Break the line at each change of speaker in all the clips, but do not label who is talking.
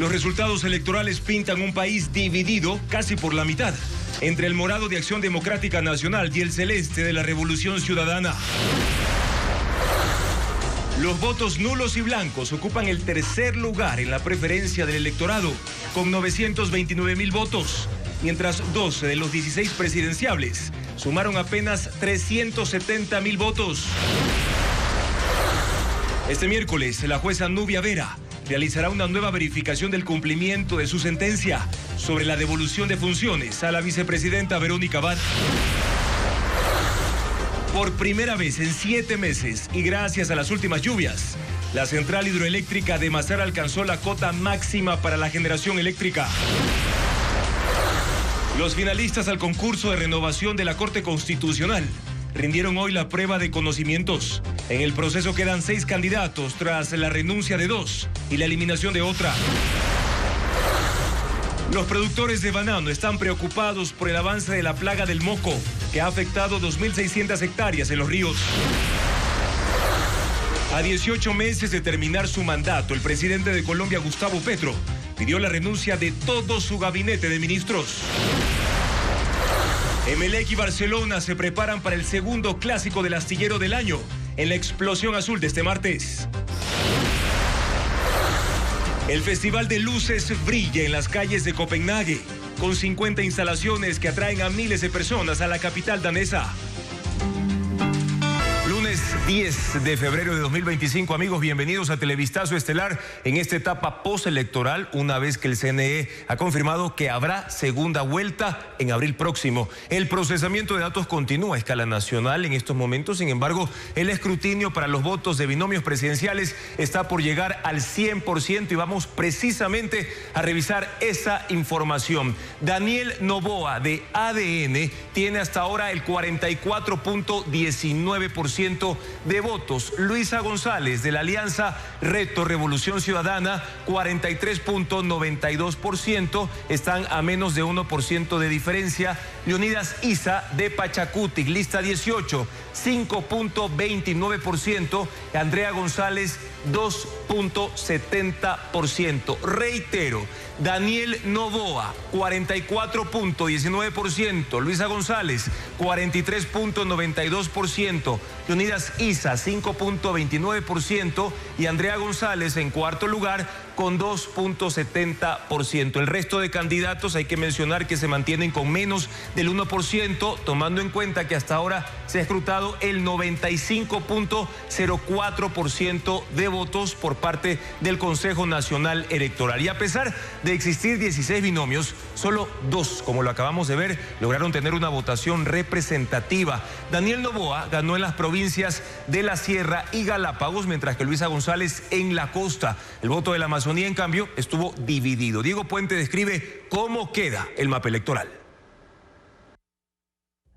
Los resultados electorales pintan un país dividido casi por la mitad, entre el morado de Acción Democrática Nacional y el celeste de la Revolución Ciudadana. Los votos nulos y blancos ocupan el tercer lugar en la preferencia del electorado, con 929,000 votos, mientras 12 de los 16 presidenciables sumaron apenas 370,000 votos. Este miércoles, la jueza Nubia Vera realizará una nueva verificación del cumplimiento de su sentencia sobre la devolución de funciones a la vicepresidenta Verónica Abad. Por primera vez en 7 meses y gracias a las últimas lluvias, la central hidroeléctrica de Mazar alcanzó la cota máxima para la generación eléctrica. Los finalistas al concurso de renovación de la Corte Constitucional rindieron hoy la prueba de conocimientos. En el proceso quedan 6 candidatos tras la renuncia de 2 y la eliminación de otra. Los productores de banano están preocupados por el avance de la plaga del moco, que ha afectado 2.600 hectáreas en los ríos. A 18 meses de terminar su mandato, el presidente de Colombia, Gustavo Petro, pidió la renuncia de todo su gabinete de ministros. Emelec y Barcelona se preparan para el segundo clásico del astillero del año en la explosión azul de este martes. El Festival de Luces brilla en las calles de Copenhague, con 50 instalaciones que atraen a miles de personas a la capital danesa. Lunes 10 de febrero de 2025, amigos, bienvenidos a Televistazo Estelar en esta etapa postelectoral, una vez que el CNE ha confirmado que habrá segunda vuelta en abril próximo. El procesamiento de datos continúa a escala nacional en estos momentos, sin embargo, el escrutinio para los votos de binomios presidenciales está por llegar al 100% y vamos precisamente a revisar esa información. Daniel Noboa de ADN tiene hasta ahora el 44.19% de votos. Luisa González de la Alianza Reto Revolución Ciudadana, 43.92%, están a menos de 1% de diferencia. Leonidas Isa de Pachacutic, lista 18, 5.29%. Andrea González, 2.70%. Reitero, Daniel Noboa, 44.19%. Luisa González, 43.92%. Leonidas Isa, 5.29%. Y Andrea González en cuarto lugar con 2.70%. El resto de candidatos hay que mencionar que se mantienen con menos del 1%, tomando en cuenta que hasta ahora se ha escrutado el 95.04% de votos por parte del Consejo Nacional Electoral. Y a pesar de existir 16 binomios, solo 2, como lo acabamos de ver, lograron tener una votación representativa. Daniel Noboa ganó en las provincias de la Sierra y Galápagos, mientras que Luisa González en la costa. El voto de la Amazonía, en cambio, estuvo dividido. Diego Puente describe cómo queda el mapa electoral.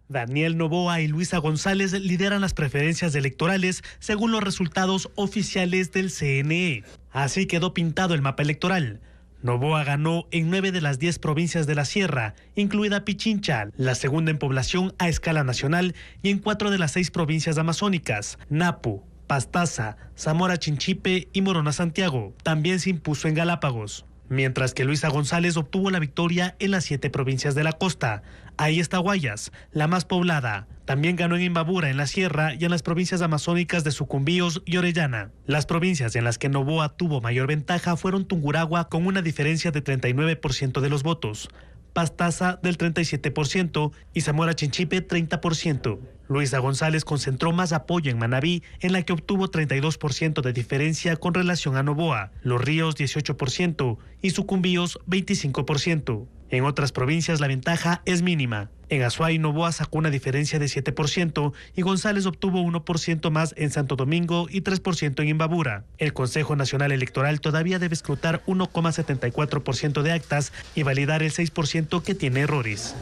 Daniel Noboa y Luisa González lideran las preferencias electorales según los resultados oficiales del CNE. Así quedó pintado el mapa electoral. Noboa ganó en 9 de las 10 provincias de la Sierra, incluida Pichincha, la segunda en población a escala nacional, y en 4 de las 6 provincias amazónicas, Napu, Pastaza, Zamora Chinchipe y Morona Santiago. También se impuso en Galápagos. Mientras que Luisa González obtuvo la victoria en las 7 provincias de la costa. Ahí está Guayas, la más poblada. También ganó en Imbabura, en la Sierra, y en las provincias amazónicas de Sucumbíos y Orellana. Las provincias en las que Noboa tuvo mayor ventaja fueron Tungurahua, con una diferencia de 39% de los votos, Pastaza del 37% y Zamora Chinchipe 30%. Luisa González concentró más apoyo en Manabí, en la que obtuvo 32% de diferencia con relación a Noboa, Los Ríos 18% y Sucumbíos 25%. En otras provincias la ventaja es mínima. En Azuay, Noboa sacó una diferencia de 7% y González obtuvo 1% más en Santo Domingo y 3% en Imbabura. El Consejo Nacional Electoral todavía debe escrutar 1,74% de actas y validar el 6% que tiene errores.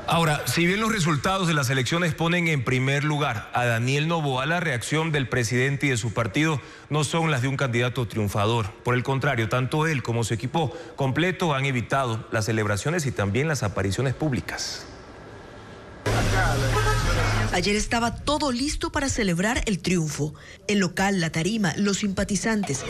Ahora, si bien los resultados de las elecciones ponen en primer lugar a Daniel Noboa, la reacción del presidente y de su partido no son las de un candidato triunfador. Por el contrario, tanto él como su equipo completo han evitado las celebraciones y también las apariciones públicas.
Ayer estaba todo listo para celebrar el triunfo. El local, la tarima, los simpatizantes.
Se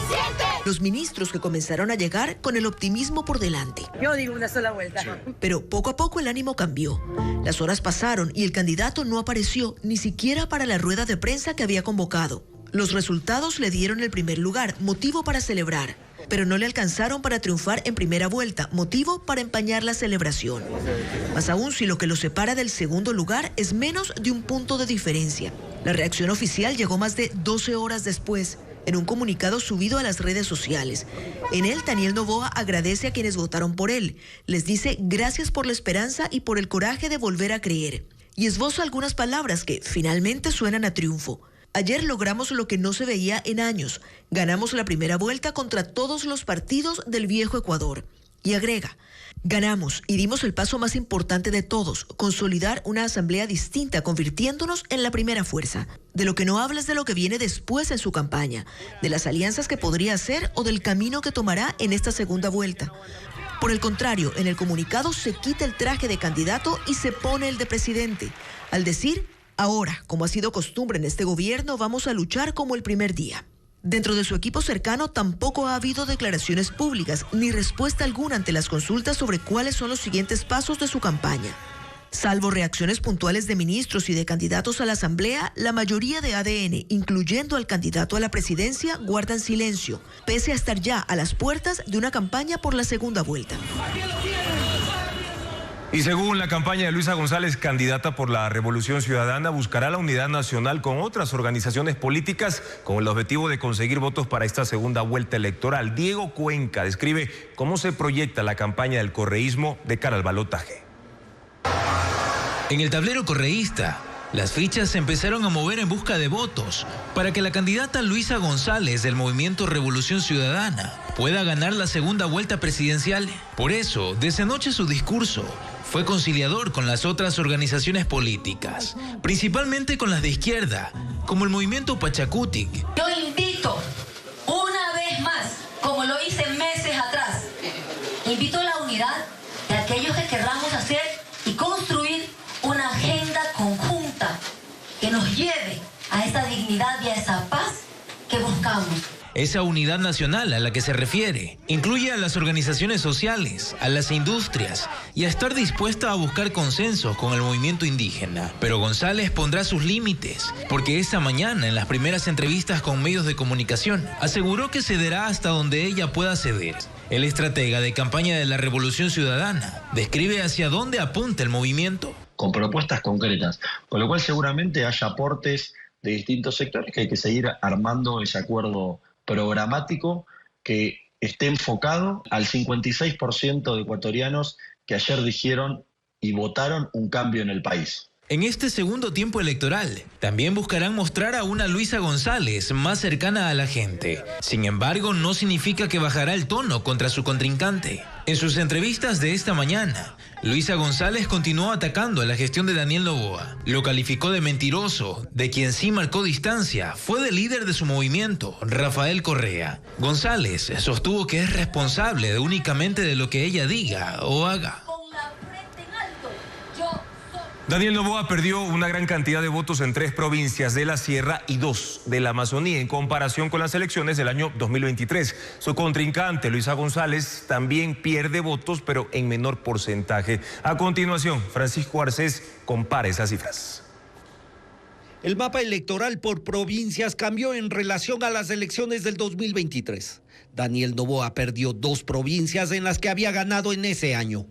siente
Los ministros que comenzaron a llegar con el optimismo por delante.
Yo digo una sola vuelta. Sí.
Pero poco a poco el ánimo cambió. Las horas pasaron y el candidato no apareció ni siquiera para la rueda de prensa que había convocado. Los resultados le dieron el primer lugar, motivo para celebrar, pero no le alcanzaron para triunfar en primera vuelta, motivo para empañar la celebración. Más aún si lo que lo separa del segundo lugar es menos de un punto de diferencia. La reacción oficial llegó más de 12 horas después, en un comunicado subido a las redes sociales. En él, Daniel Noboa agradece a quienes votaron por él. Les dice gracias por la esperanza y por el coraje de volver a creer. Y esboza algunas palabras que finalmente suenan a triunfo. Ayer logramos lo que no se veía en años. Ganamos la primera vuelta contra todos los partidos del viejo Ecuador. Y agrega, ganamos y dimos el paso más importante de todos, consolidar una asamblea distinta, convirtiéndonos en la primera fuerza. De lo que no habla es de lo que viene después en su campaña, de las alianzas que podría hacer o del camino que tomará en esta segunda vuelta. Por el contrario, en el comunicado se quita el traje de candidato y se pone el de presidente, al decir, ahora, como ha sido costumbre en este gobierno, vamos a luchar como el primer día. Dentro de su equipo cercano tampoco ha habido declaraciones públicas ni respuesta alguna ante las consultas sobre cuáles son los siguientes pasos de su campaña. Salvo reacciones puntuales de ministros y de candidatos a la asamblea, la mayoría de ADN, incluyendo al candidato a la presidencia, guardan silencio, pese a estar ya a las puertas de una campaña por la segunda vuelta.
Y según la campaña de Luisa González, candidata por la Revolución Ciudadana, buscará la unidad nacional con otras organizaciones políticas con el objetivo de conseguir votos para esta segunda vuelta electoral. Diego Cuenca describe cómo se proyecta la campaña del correísmo de cara al balotaje.
En el tablero correísta, las fichas se empezaron a mover en busca de votos para que la candidata Luisa González del movimiento Revolución Ciudadana pueda ganar la segunda vuelta presidencial. Por eso, desde anoche su discurso fue conciliador con las otras organizaciones políticas, principalmente con las de izquierda, como el movimiento Pachacutic.
Yo invito una vez más, como lo hice meses atrás, invito a la unidad de aquellos que querramos hacer y construir una agenda conjunta que nos lleve a esa dignidad y a esa paz que buscamos.
Esa unidad nacional a la que se refiere incluye a las organizaciones sociales, a las industrias y a estar dispuesta a buscar consensos con el movimiento indígena. Pero González pondrá sus límites, porque esta mañana en las primeras entrevistas con medios de comunicación aseguró que cederá hasta donde ella pueda ceder. El estratega de campaña de la Revolución Ciudadana describe hacia dónde apunta el movimiento.
Con propuestas concretas, con lo cual seguramente haya aportes de distintos sectores que hay que seguir armando ese acuerdo programático que esté enfocado al 56% de ecuatorianos que ayer dijeron y votaron un cambio en el país.
En este segundo tiempo electoral, también buscarán mostrar a una Luisa González más cercana a la gente. Sin embargo, no significa que bajará el tono contra su contrincante. En sus entrevistas de esta mañana, Luisa González continuó atacando a la gestión de Daniel Noboa. Lo calificó de mentiroso, de quien sí marcó distancia fue del líder de su movimiento, Rafael Correa. González sostuvo que es responsable únicamente de lo que ella diga o haga.
Daniel Noboa perdió una gran cantidad de votos en 3 provincias de la Sierra y 2 de la Amazonía en comparación con las elecciones del año 2023. Su contrincante, Luisa González, también pierde votos, pero en menor porcentaje. A continuación, Francisco Arcés compara esas cifras.
El mapa electoral por provincias cambió en relación a las elecciones del 2023. Daniel Noboa perdió 2 provincias en las que había ganado en ese año.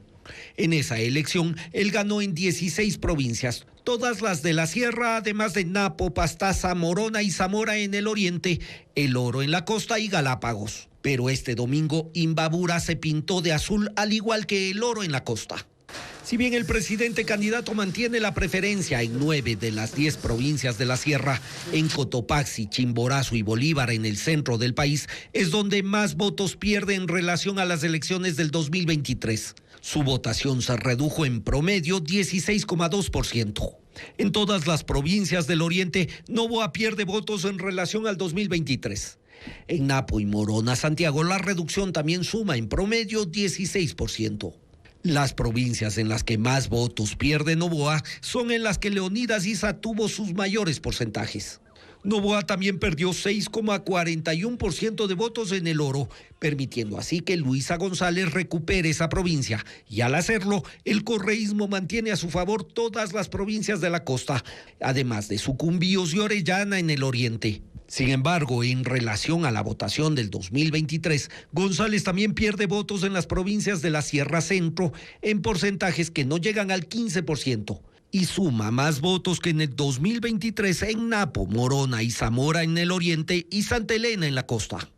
En esa elección, él ganó en 16 provincias, todas las de la Sierra, además de Napo, Pastaza, Morona y Zamora en el oriente, El Oro en la costa y Galápagos. Pero este domingo, Imbabura se pintó de azul, al igual que El Oro en la costa. Si bien el presidente candidato mantiene la preferencia en 9 de las 10 provincias de la Sierra, en Cotopaxi, Chimborazo y Bolívar, en el centro del país, es donde más votos pierde en relación a las elecciones del 2023. Su votación se redujo en promedio 16,2%. En todas las provincias del oriente, Noboa pierde votos en relación al 2023. En Napo y Morona, Santiago, la reducción también suma en promedio 16%. Las provincias en las que más votos pierde Noboa son en las que Leonidas Issa tuvo sus mayores porcentajes. Noboa también perdió 6,41% de votos en El Oro, permitiendo así que Luisa González recupere esa provincia. Y al hacerlo, el correísmo mantiene a su favor todas las provincias de la costa, además de Sucumbíos y Orellana en el oriente. Sin embargo, en relación a la votación del 2023, González también pierde votos en las provincias de la Sierra Centro en porcentajes que no llegan al 15%. Y suma más votos que en el 2023 en Napo, Morona y Zamora en el oriente y Santa Elena en la costa.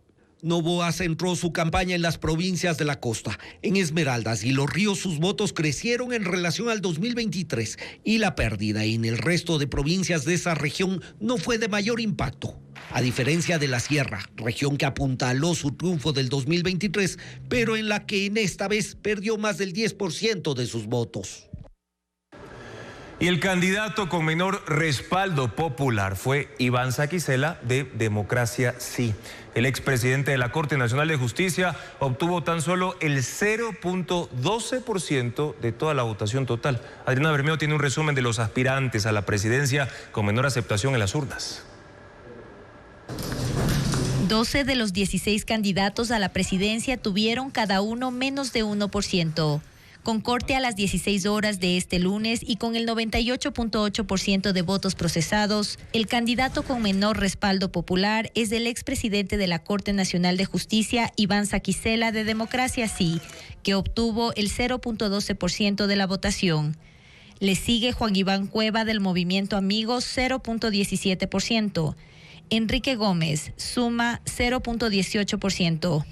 Noboa centró su campaña en las provincias de la costa. En Esmeraldas y Los Ríos sus votos crecieron en relación al 2023 y la pérdida en el resto de provincias de esa región no fue de mayor impacto. A diferencia de la Sierra, región que apuntaló su triunfo del 2023, pero en la que en esta vez perdió más del 10% de sus votos.
Y el candidato con menor respaldo popular fue Iván Saquicela de Democracia Sí. El expresidente de la Corte Nacional de Justicia obtuvo tan solo el 0.12% de toda la votación total. Adriana Bermeo tiene un resumen de los aspirantes a la presidencia con menor aceptación en las urnas.
12 de los 16 candidatos a la presidencia tuvieron cada uno menos de 1%. Con corte a las 16 horas de este lunes y con el 98.8% de votos procesados, el candidato con menor respaldo popular es el expresidente de la Corte Nacional de Justicia, Iván Saquicela de Democracia Sí, que obtuvo el 0.12% de la votación. Le sigue Juan Iván Cueva del Movimiento Amigos, 0.17%. Enrique Gómez suma 0.18%.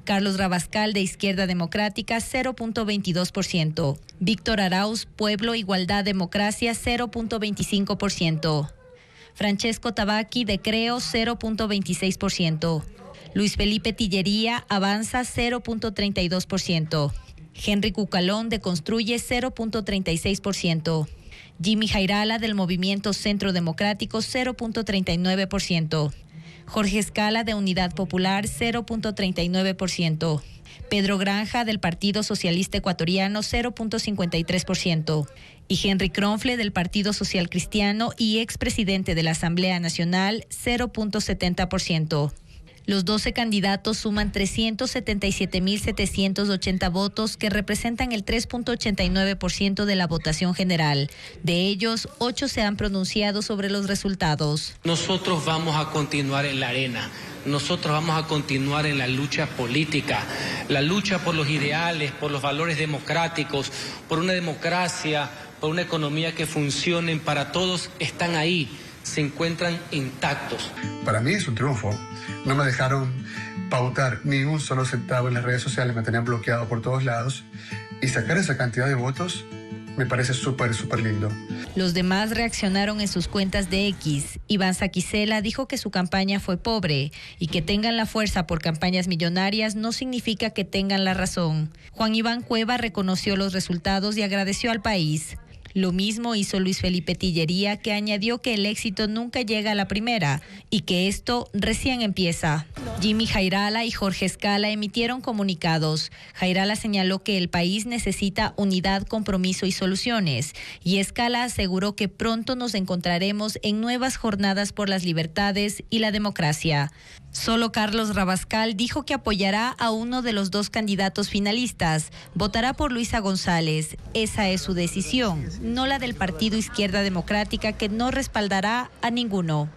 Carlos Rabascal de Izquierda Democrática, 0.22%. Víctor Arauz, Pueblo, Igualdad, Democracia, 0.25%. Francesco Tabaqui de Creo, 0.26%. Luis Felipe Tillería, Avanza, 0.32%. Henry Cucalón de Construye, 0.36%. Jimmy Jairala del Movimiento Centro Democrático, 0.39%. Jorge Escala de Unidad Popular, 0.39%. Pedro Granja del Partido Socialista Ecuatoriano, 0.53%. Y Henry Kronfle del Partido Social Cristiano y expresidente de la Asamblea Nacional, 0.70%. Los 12 candidatos suman 377.780 votos que representan el 3.89% de la votación general. De ellos, 8 se han pronunciado sobre los resultados.
Nosotros vamos a continuar en la arena. Nosotros vamos a continuar en la lucha política, la lucha por los ideales, por los valores democráticos, por una democracia, por una economía que funcione para todos, están ahí, se encuentran intactos.
Para mí es un triunfo. No me dejaron pautar ni un solo centavo en las redes sociales, me tenían bloqueado por todos lados. Y sacar esa cantidad de votos me parece súper lindo.
Los demás reaccionaron en sus cuentas de X. Iván Saquicela dijo que su campaña fue pobre y que tengan la fuerza por campañas millonarias no significa que tengan la razón. Juan Iván Cueva reconoció los resultados y agradeció al país. Lo mismo hizo Luis Felipe Tillería, que añadió que el éxito nunca llega a la primera y que esto recién empieza. Jimmy Jairala y Jorge Escala emitieron comunicados. Jairala señaló que el país necesita unidad, compromiso y soluciones. Y Escala aseguró que pronto nos encontraremos en nuevas jornadas por las libertades y la democracia. Solo Carlos Rabascal dijo que apoyará a uno de los 2 candidatos finalistas. Votará por Luisa González. Esa es su decisión, no la del Partido Izquierda Democrática, que no respaldará a ninguno.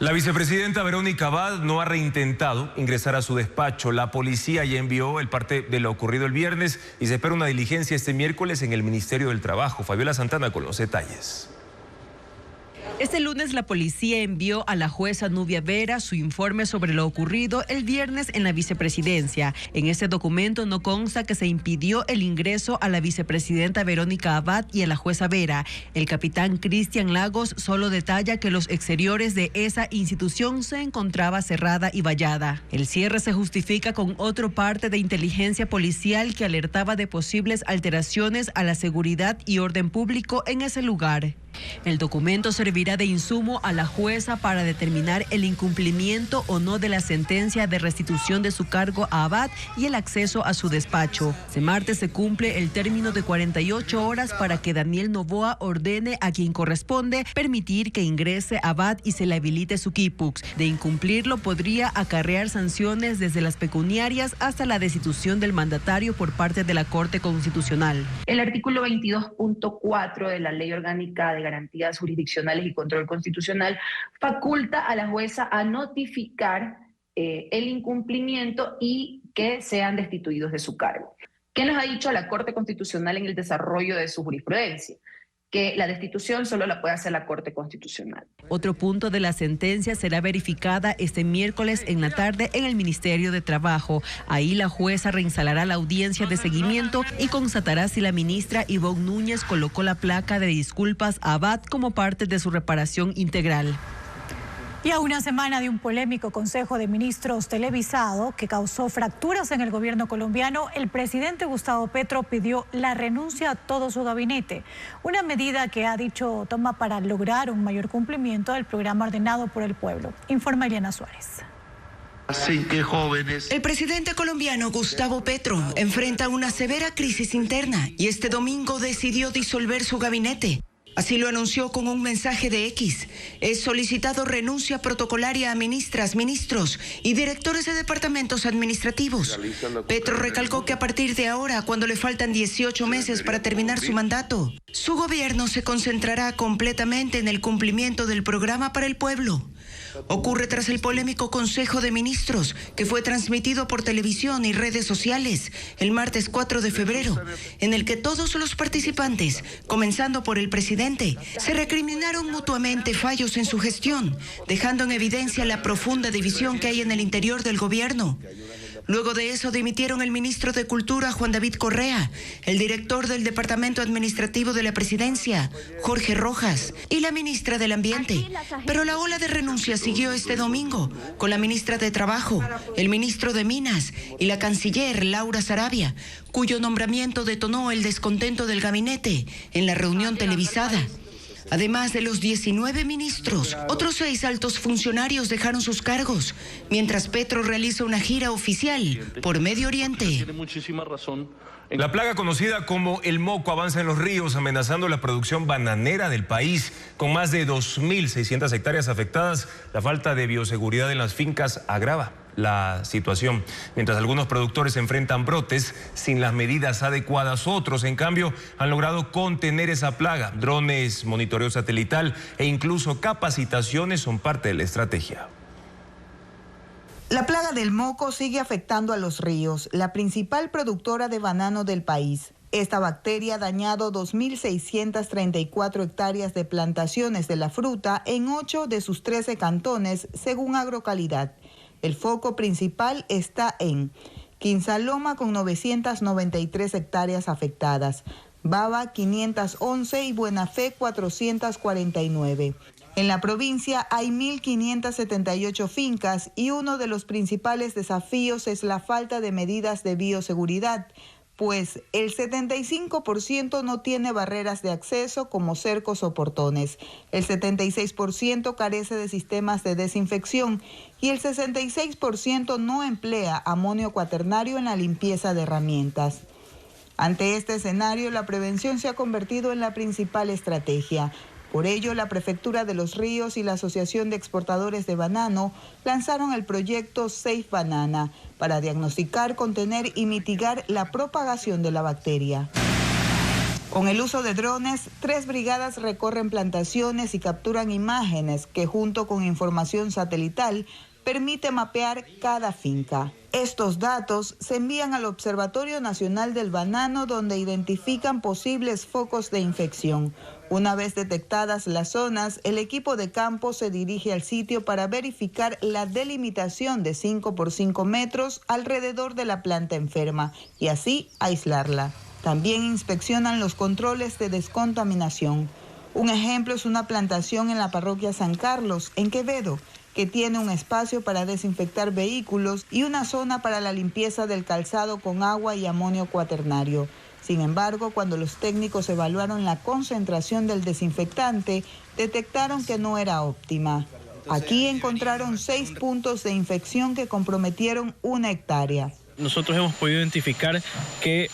La vicepresidenta Verónica Abad no ha reintentado ingresar a su despacho. La policía ya envió el parte de lo ocurrido el viernes y se espera una diligencia este miércoles en el Ministerio del Trabajo. Fabiola Santana con los detalles.
Este lunes la policía envió a la jueza Nubia Vera su informe sobre lo ocurrido el viernes en la vicepresidencia. En este documento no consta que se impidió el ingreso a la vicepresidenta Verónica Abad y a la jueza Vera. El capitán Cristian Lagos solo detalla que los exteriores de esa institución se encontraba cerrada y vallada. El cierre se justifica con otro parte de inteligencia policial que alertaba de posibles alteraciones a la seguridad y orden público en ese lugar. El documento servirá de insumo a la jueza para determinar el incumplimiento o no de la sentencia de restitución de su cargo a Abad y el acceso a su despacho. Este martes se cumple el término de 48 horas para que Daniel Noboa ordene a quien corresponde permitir que ingrese a Abad y se le habilite su Quipux. De incumplirlo podría acarrear sanciones desde las pecuniarias hasta la destitución del mandatario por parte de la Corte Constitucional.
El artículo 22.4 de la Ley Orgánica de Garantías Jurisdiccionales y Control Constitucional faculta a la jueza a notificar el incumplimiento y que sean destituidos de su cargo. ¿Qué nos ha dicho la Corte Constitucional en el desarrollo de su jurisprudencia? Que la destitución solo la puede hacer la Corte Constitucional.
Otro punto de la sentencia será verificada este miércoles en la tarde en el Ministerio de Trabajo. Ahí la jueza reinstalará la audiencia de seguimiento y constatará si la ministra Ivonne Núñez colocó la placa de disculpas a Abad como parte de su reparación integral.
Y a una semana de un polémico Consejo de Ministros televisado que causó fracturas en el gobierno colombiano, el presidente Gustavo Petro pidió la renuncia a todo su gabinete, una medida que ha dicho toma para lograr un mayor cumplimiento del programa ordenado por el pueblo. Informa Eliana Suárez.
El presidente colombiano Gustavo Petro enfrenta una severa crisis interna y este domingo decidió disolver su gabinete. Así lo anunció con un mensaje de X. Es solicitado renuncia protocolaria a ministras, ministros y directores de departamentos administrativos. Petro recalcó que a partir de ahora, cuando le faltan 18 meses para terminar su mandato, su gobierno se concentrará completamente en el cumplimiento del programa para el pueblo. Ocurre tras el polémico Consejo de Ministros, que fue transmitido por televisión y redes sociales el martes 4 de febrero, en el que todos los participantes, comenzando por el presidente, se recriminaron mutuamente fallos en su gestión, dejando en evidencia la profunda división que hay en el interior del gobierno. Luego de eso dimitieron el ministro de Cultura, Juan David Correa, el director del Departamento Administrativo de la Presidencia, Jorge Rojas, y la ministra del Ambiente. Pero la ola de renuncias siguió este domingo con la ministra de Trabajo, el ministro de Minas y la canciller Laura Sarabia, cuyo nombramiento detonó el descontento del gabinete en la reunión televisada. Además de los 19 ministros, otros 6 altos funcionarios dejaron sus cargos, mientras Petro realiza una gira oficial por Medio Oriente.
La plaga conocida como el moco avanza en los ríos, amenazando la producción bananera del país. Con más de 2.600 hectáreas afectadas, la falta de bioseguridad en las fincas agrava la situación. Mientras algunos productores enfrentan brotes sin las medidas adecuadas, otros, en cambio, han logrado contener esa plaga. Drones, monitoreo satelital e incluso capacitaciones son parte de la estrategia.
La plaga del moco sigue afectando a los ríos, la principal productora de banano del país. Esta bacteria ha dañado 2.634 hectáreas de plantaciones de la fruta en 8 de sus 13 cantones, según Agrocalidad. El foco principal está en Quinsaloma, con 993 hectáreas afectadas, Baba 511 y Buenafé 449. En la provincia hay 1.578 fincas y uno de los principales desafíos es la falta de medidas de bioseguridad, pues el 75% no tiene barreras de acceso como cercos o portones, el 76% carece de sistemas de desinfección y el 66% no emplea amonio cuaternario en la limpieza de herramientas. Ante este escenario, la prevención se ha convertido en la principal estrategia. Por ello, la Prefectura de Los Ríos y la Asociación de Exportadores de Banano lanzaron el proyecto Safe Banana para diagnosticar, contener y mitigar la propagación de la bacteria. Con el uso de drones, 3 brigadas recorren plantaciones y capturan imágenes que, junto con información satelital, permite mapear cada finca. Estos datos se envían al Observatorio Nacional del Banano, donde identifican posibles focos de infección. Una vez detectadas las zonas, el equipo de campo se dirige al sitio para verificar la delimitación de 5 por 5 metros alrededor de la planta enferma y así aislarla. También inspeccionan los controles de descontaminación. Un ejemplo es una plantación en la parroquia San Carlos, en Quevedo, que tiene un espacio para desinfectar vehículos y una zona para la limpieza del calzado con agua y amonio cuaternario. Sin embargo, cuando los técnicos evaluaron la concentración del desinfectante, detectaron que no era óptima. Aquí encontraron 6 puntos de infección que comprometieron 1 hectárea.
Nosotros hemos podido identificar que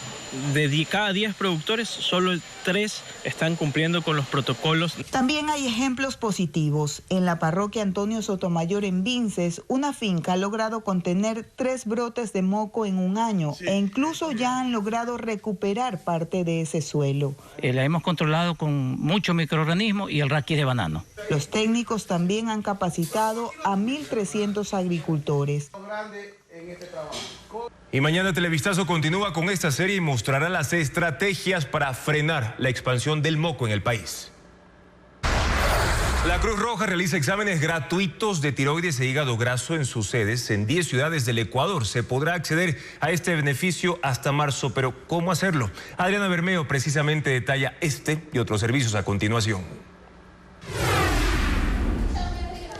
de cada 10 productores, solo 3 están cumpliendo con los protocolos.
También hay ejemplos positivos. En la parroquia Antonio Sotomayor en Vinces, una finca ha logrado contener 3 brotes de moco en 1 año e incluso ya han logrado recuperar parte de ese suelo.
La hemos controlado con muchos microorganismos y el raquis de banano.
Los técnicos también han capacitado a 1.300 agricultores.
Y mañana Televistazo continúa con esta serie y mostrará las estrategias para frenar la expansión del moco en el país. La Cruz Roja realiza exámenes gratuitos de tiroides e hígado graso en sus sedes en 10 ciudades del Ecuador. Se podrá acceder a este beneficio hasta marzo, pero ¿cómo hacerlo? Adriana Bermeo precisamente detalla este y otros servicios a continuación.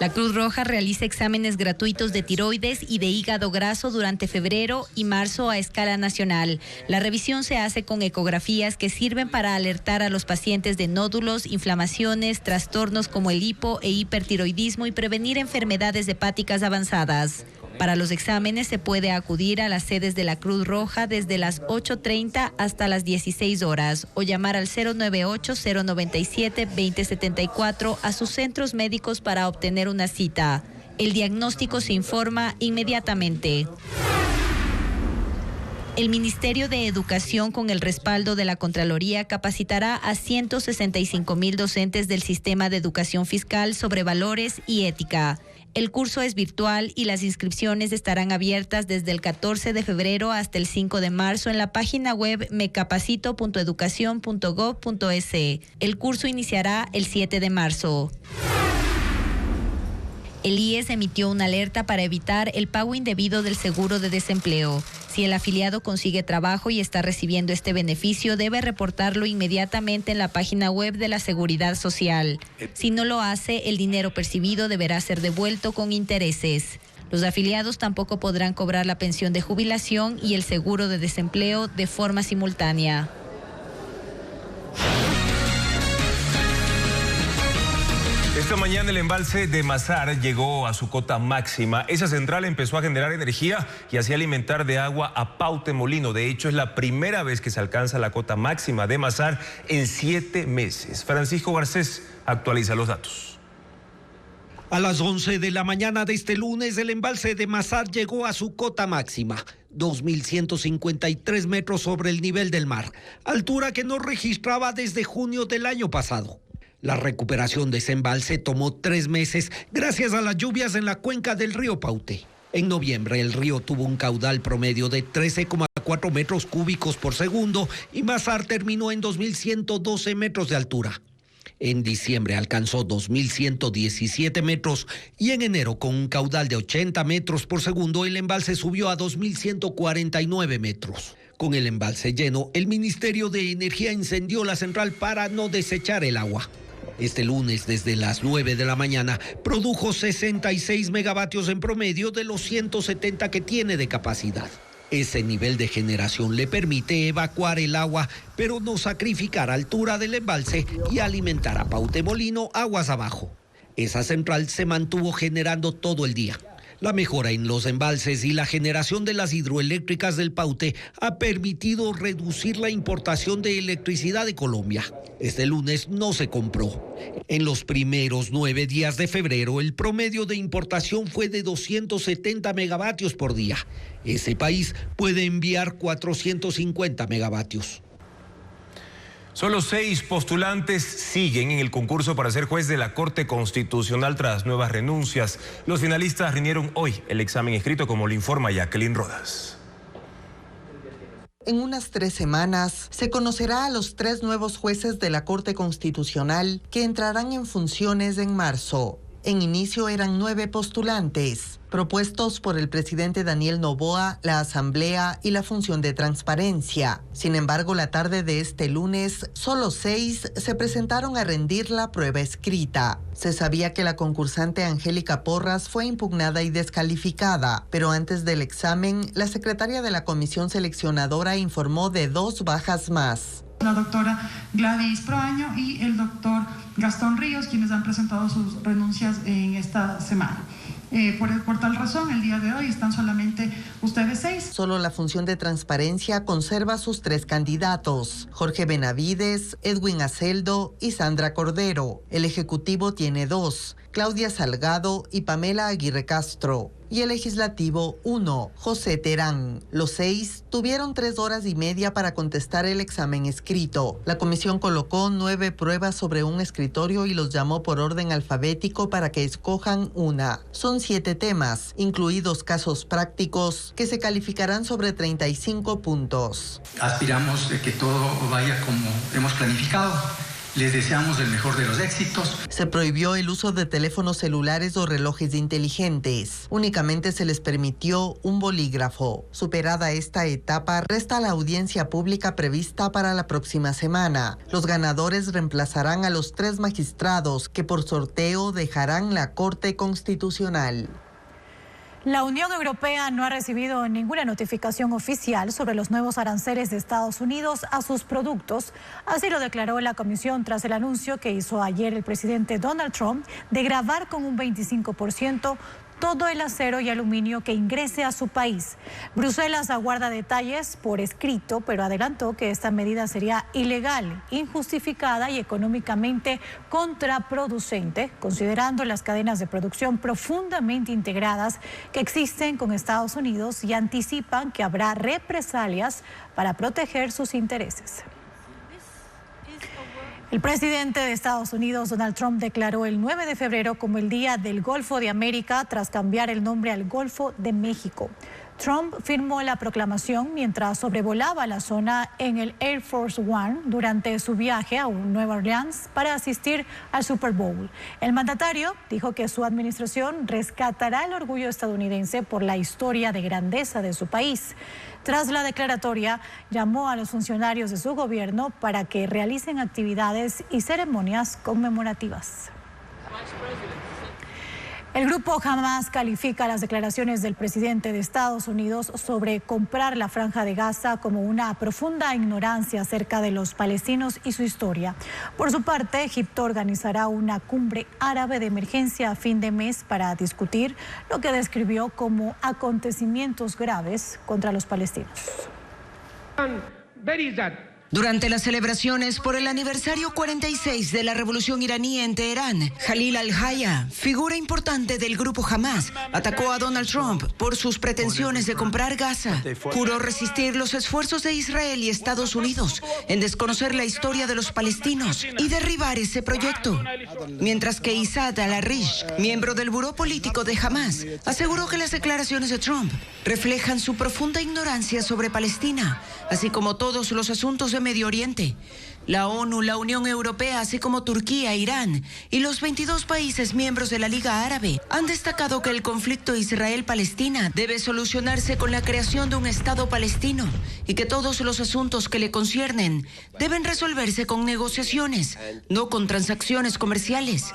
La Cruz Roja realiza exámenes gratuitos de tiroides y de hígado graso durante febrero y marzo a escala nacional. La revisión se hace con ecografías que sirven para alertar a los pacientes de nódulos, inflamaciones, trastornos como el hipo e hipertiroidismo y prevenir enfermedades hepáticas avanzadas. Para los exámenes se puede acudir a las sedes de la Cruz Roja desde las 8:30 hasta las 16 horas o llamar al 098-097-2074 a sus centros médicos para obtener una cita. El diagnóstico se informa inmediatamente. El Ministerio de Educación, con el respaldo de la Contraloría, capacitará a 165,000 docentes del sistema de educación fiscal sobre valores y ética. El curso es virtual y las inscripciones estarán abiertas desde el 14 de febrero hasta el 5 de marzo en la página web mecapacito.educacion.gov.es. El curso iniciará el 7 de marzo. El IES emitió una alerta para evitar el pago indebido del seguro de desempleo. Si el afiliado consigue trabajo y está recibiendo este beneficio, debe reportarlo inmediatamente en la página web de la Seguridad Social. Si no lo hace, el dinero percibido deberá ser devuelto con intereses. Los afiliados tampoco podrán cobrar la pensión de jubilación y el seguro de desempleo de forma simultánea.
Esta mañana el embalse de Mazar llegó a su cota máxima. Esa central empezó a generar energía y así alimentar de agua a Paute Molino. De hecho, es la primera vez que se alcanza la cota máxima de Mazar en 7 meses. Francisco Garcés actualiza los datos.
A las 11 de la mañana de este lunes, el embalse de Mazar llegó a su cota máxima, 2.153 metros sobre el nivel del mar, altura que no registraba desde junio del año pasado. La recuperación de ese embalse tomó 3 meses gracias a las lluvias en la cuenca del río Paute. En noviembre, el río tuvo un caudal promedio de 13,4 metros cúbicos por segundo y Mazar terminó en 2.112 metros de altura. En diciembre alcanzó 2.117 metros y en enero, con un caudal de 80 metros por segundo, el embalse subió a 2.149 metros. Con el embalse lleno, el Ministerio de Energía incendió la central para no desechar el agua. Este lunes, desde las 9 de la mañana, produjo 66 megavatios en promedio de los 170 que tiene de capacidad. Ese nivel de generación le permite evacuar el agua, pero no sacrificar altura del embalse y alimentar a Paute Molino aguas abajo. Esa central se mantuvo generando todo el día. La mejora en los embalses y la generación de las hidroeléctricas del Paute ha permitido reducir la importación de electricidad de Colombia. Este lunes no se compró. En los primeros 9 días de febrero, el promedio de importación fue de 270 megavatios por día. Ese país puede enviar 450 megavatios.
Solo 6 postulantes siguen en el concurso para ser juez de la Corte Constitucional tras nuevas renuncias. Los finalistas rindieron hoy el examen escrito, como lo informa Jacqueline Rodas.
En unas 3 semanas se conocerá a los 3 nuevos jueces de la Corte Constitucional que entrarán en funciones en marzo. En inicio eran 9 postulantes. propuestos por el presidente Daniel Noboa, la Asamblea y la función de transparencia. Sin embargo, la tarde de este lunes, solo 6 se presentaron a rendir la prueba escrita. Se sabía que la concursante Angélica Porras fue impugnada y descalificada, pero antes del examen, la secretaria de la comisión seleccionadora informó de 2 bajas más.
La doctora Gladys Proaño y el doctor Gastón Ríos, quienes han presentado sus renuncias en esta semana. Por tal razón, el día de hoy están solamente ustedes 6.
Solo la función de transparencia conserva sus 3 candidatos, Jorge Benavides, Edwin Aceldo y Sandra Cordero. El Ejecutivo tiene 2, Claudia Salgado y Pamela Aguirre Castro. Y el Legislativo 1, José Terán. Los 6 tuvieron 3 horas y media para contestar el examen escrito. La comisión colocó 9 pruebas sobre un escritorio y los llamó por orden alfabético para que escojan una. Son 7 temas, incluidos casos prácticos, que se calificarán sobre 35 puntos.
Aspiramos de que todo vaya como hemos planificado. Les deseamos el mejor de los éxitos.
Se prohibió el uso de teléfonos celulares o relojes inteligentes. Únicamente se les permitió un bolígrafo. Superada esta etapa, resta la audiencia pública prevista para la próxima semana. Los ganadores reemplazarán a los 3 magistrados que por sorteo dejarán la Corte Constitucional.
La Unión Europea no ha recibido ninguna notificación oficial sobre los nuevos aranceles de Estados Unidos a sus productos. Así lo declaró la Comisión tras el anuncio que hizo ayer el presidente Donald Trump de gravar con un 25% todo el acero y aluminio que ingrese a su país. Bruselas aguarda detalles por escrito, pero adelantó que esta medida sería ilegal, injustificada y económicamente contraproducente, considerando las cadenas de producción profundamente integradas que existen con Estados Unidos y anticipan que habrá represalias para proteger sus intereses. El presidente de Estados Unidos, Donald Trump, declaró el 9 de febrero como el Día del Golfo de América tras cambiar el nombre al Golfo de México. Trump firmó la proclamación mientras sobrevolaba la zona en el Air Force One durante su viaje a Nueva Orleans para asistir al Super Bowl. El mandatario dijo que su administración rescatará el orgullo estadounidense por la historia de grandeza de su país. Tras la declaratoria, llamó a los funcionarios de su gobierno para que realicen actividades y ceremonias conmemorativas. El grupo Hamas califica las declaraciones del presidente de Estados Unidos sobre comprar la Franja de Gaza como una profunda ignorancia acerca de los palestinos y su historia. Por su parte, Egipto organizará una cumbre árabe de emergencia a fin de mes para discutir lo que describió como acontecimientos graves contra los palestinos.
Durante las celebraciones por el aniversario 46 de la revolución iraní en Teherán, Jalil al-Haya, figura importante del grupo Hamas, atacó a Donald Trump por sus pretensiones de comprar Gaza. Juró resistir los esfuerzos de Israel y Estados Unidos en desconocer la historia de los palestinos y derribar ese proyecto. Mientras que Issad al-Arish, miembro del buró político de Hamas, aseguró que las declaraciones de Trump reflejan su profunda ignorancia sobre Palestina, así como todos los asuntos de Medio Oriente. La ONU, la Unión Europea, así como Turquía, Irán y los 22 países miembros de la Liga Árabe han destacado que el conflicto Israel-Palestina debe solucionarse con la creación de un Estado palestino y que todos los asuntos que le conciernen deben resolverse con negociaciones, no con transacciones comerciales.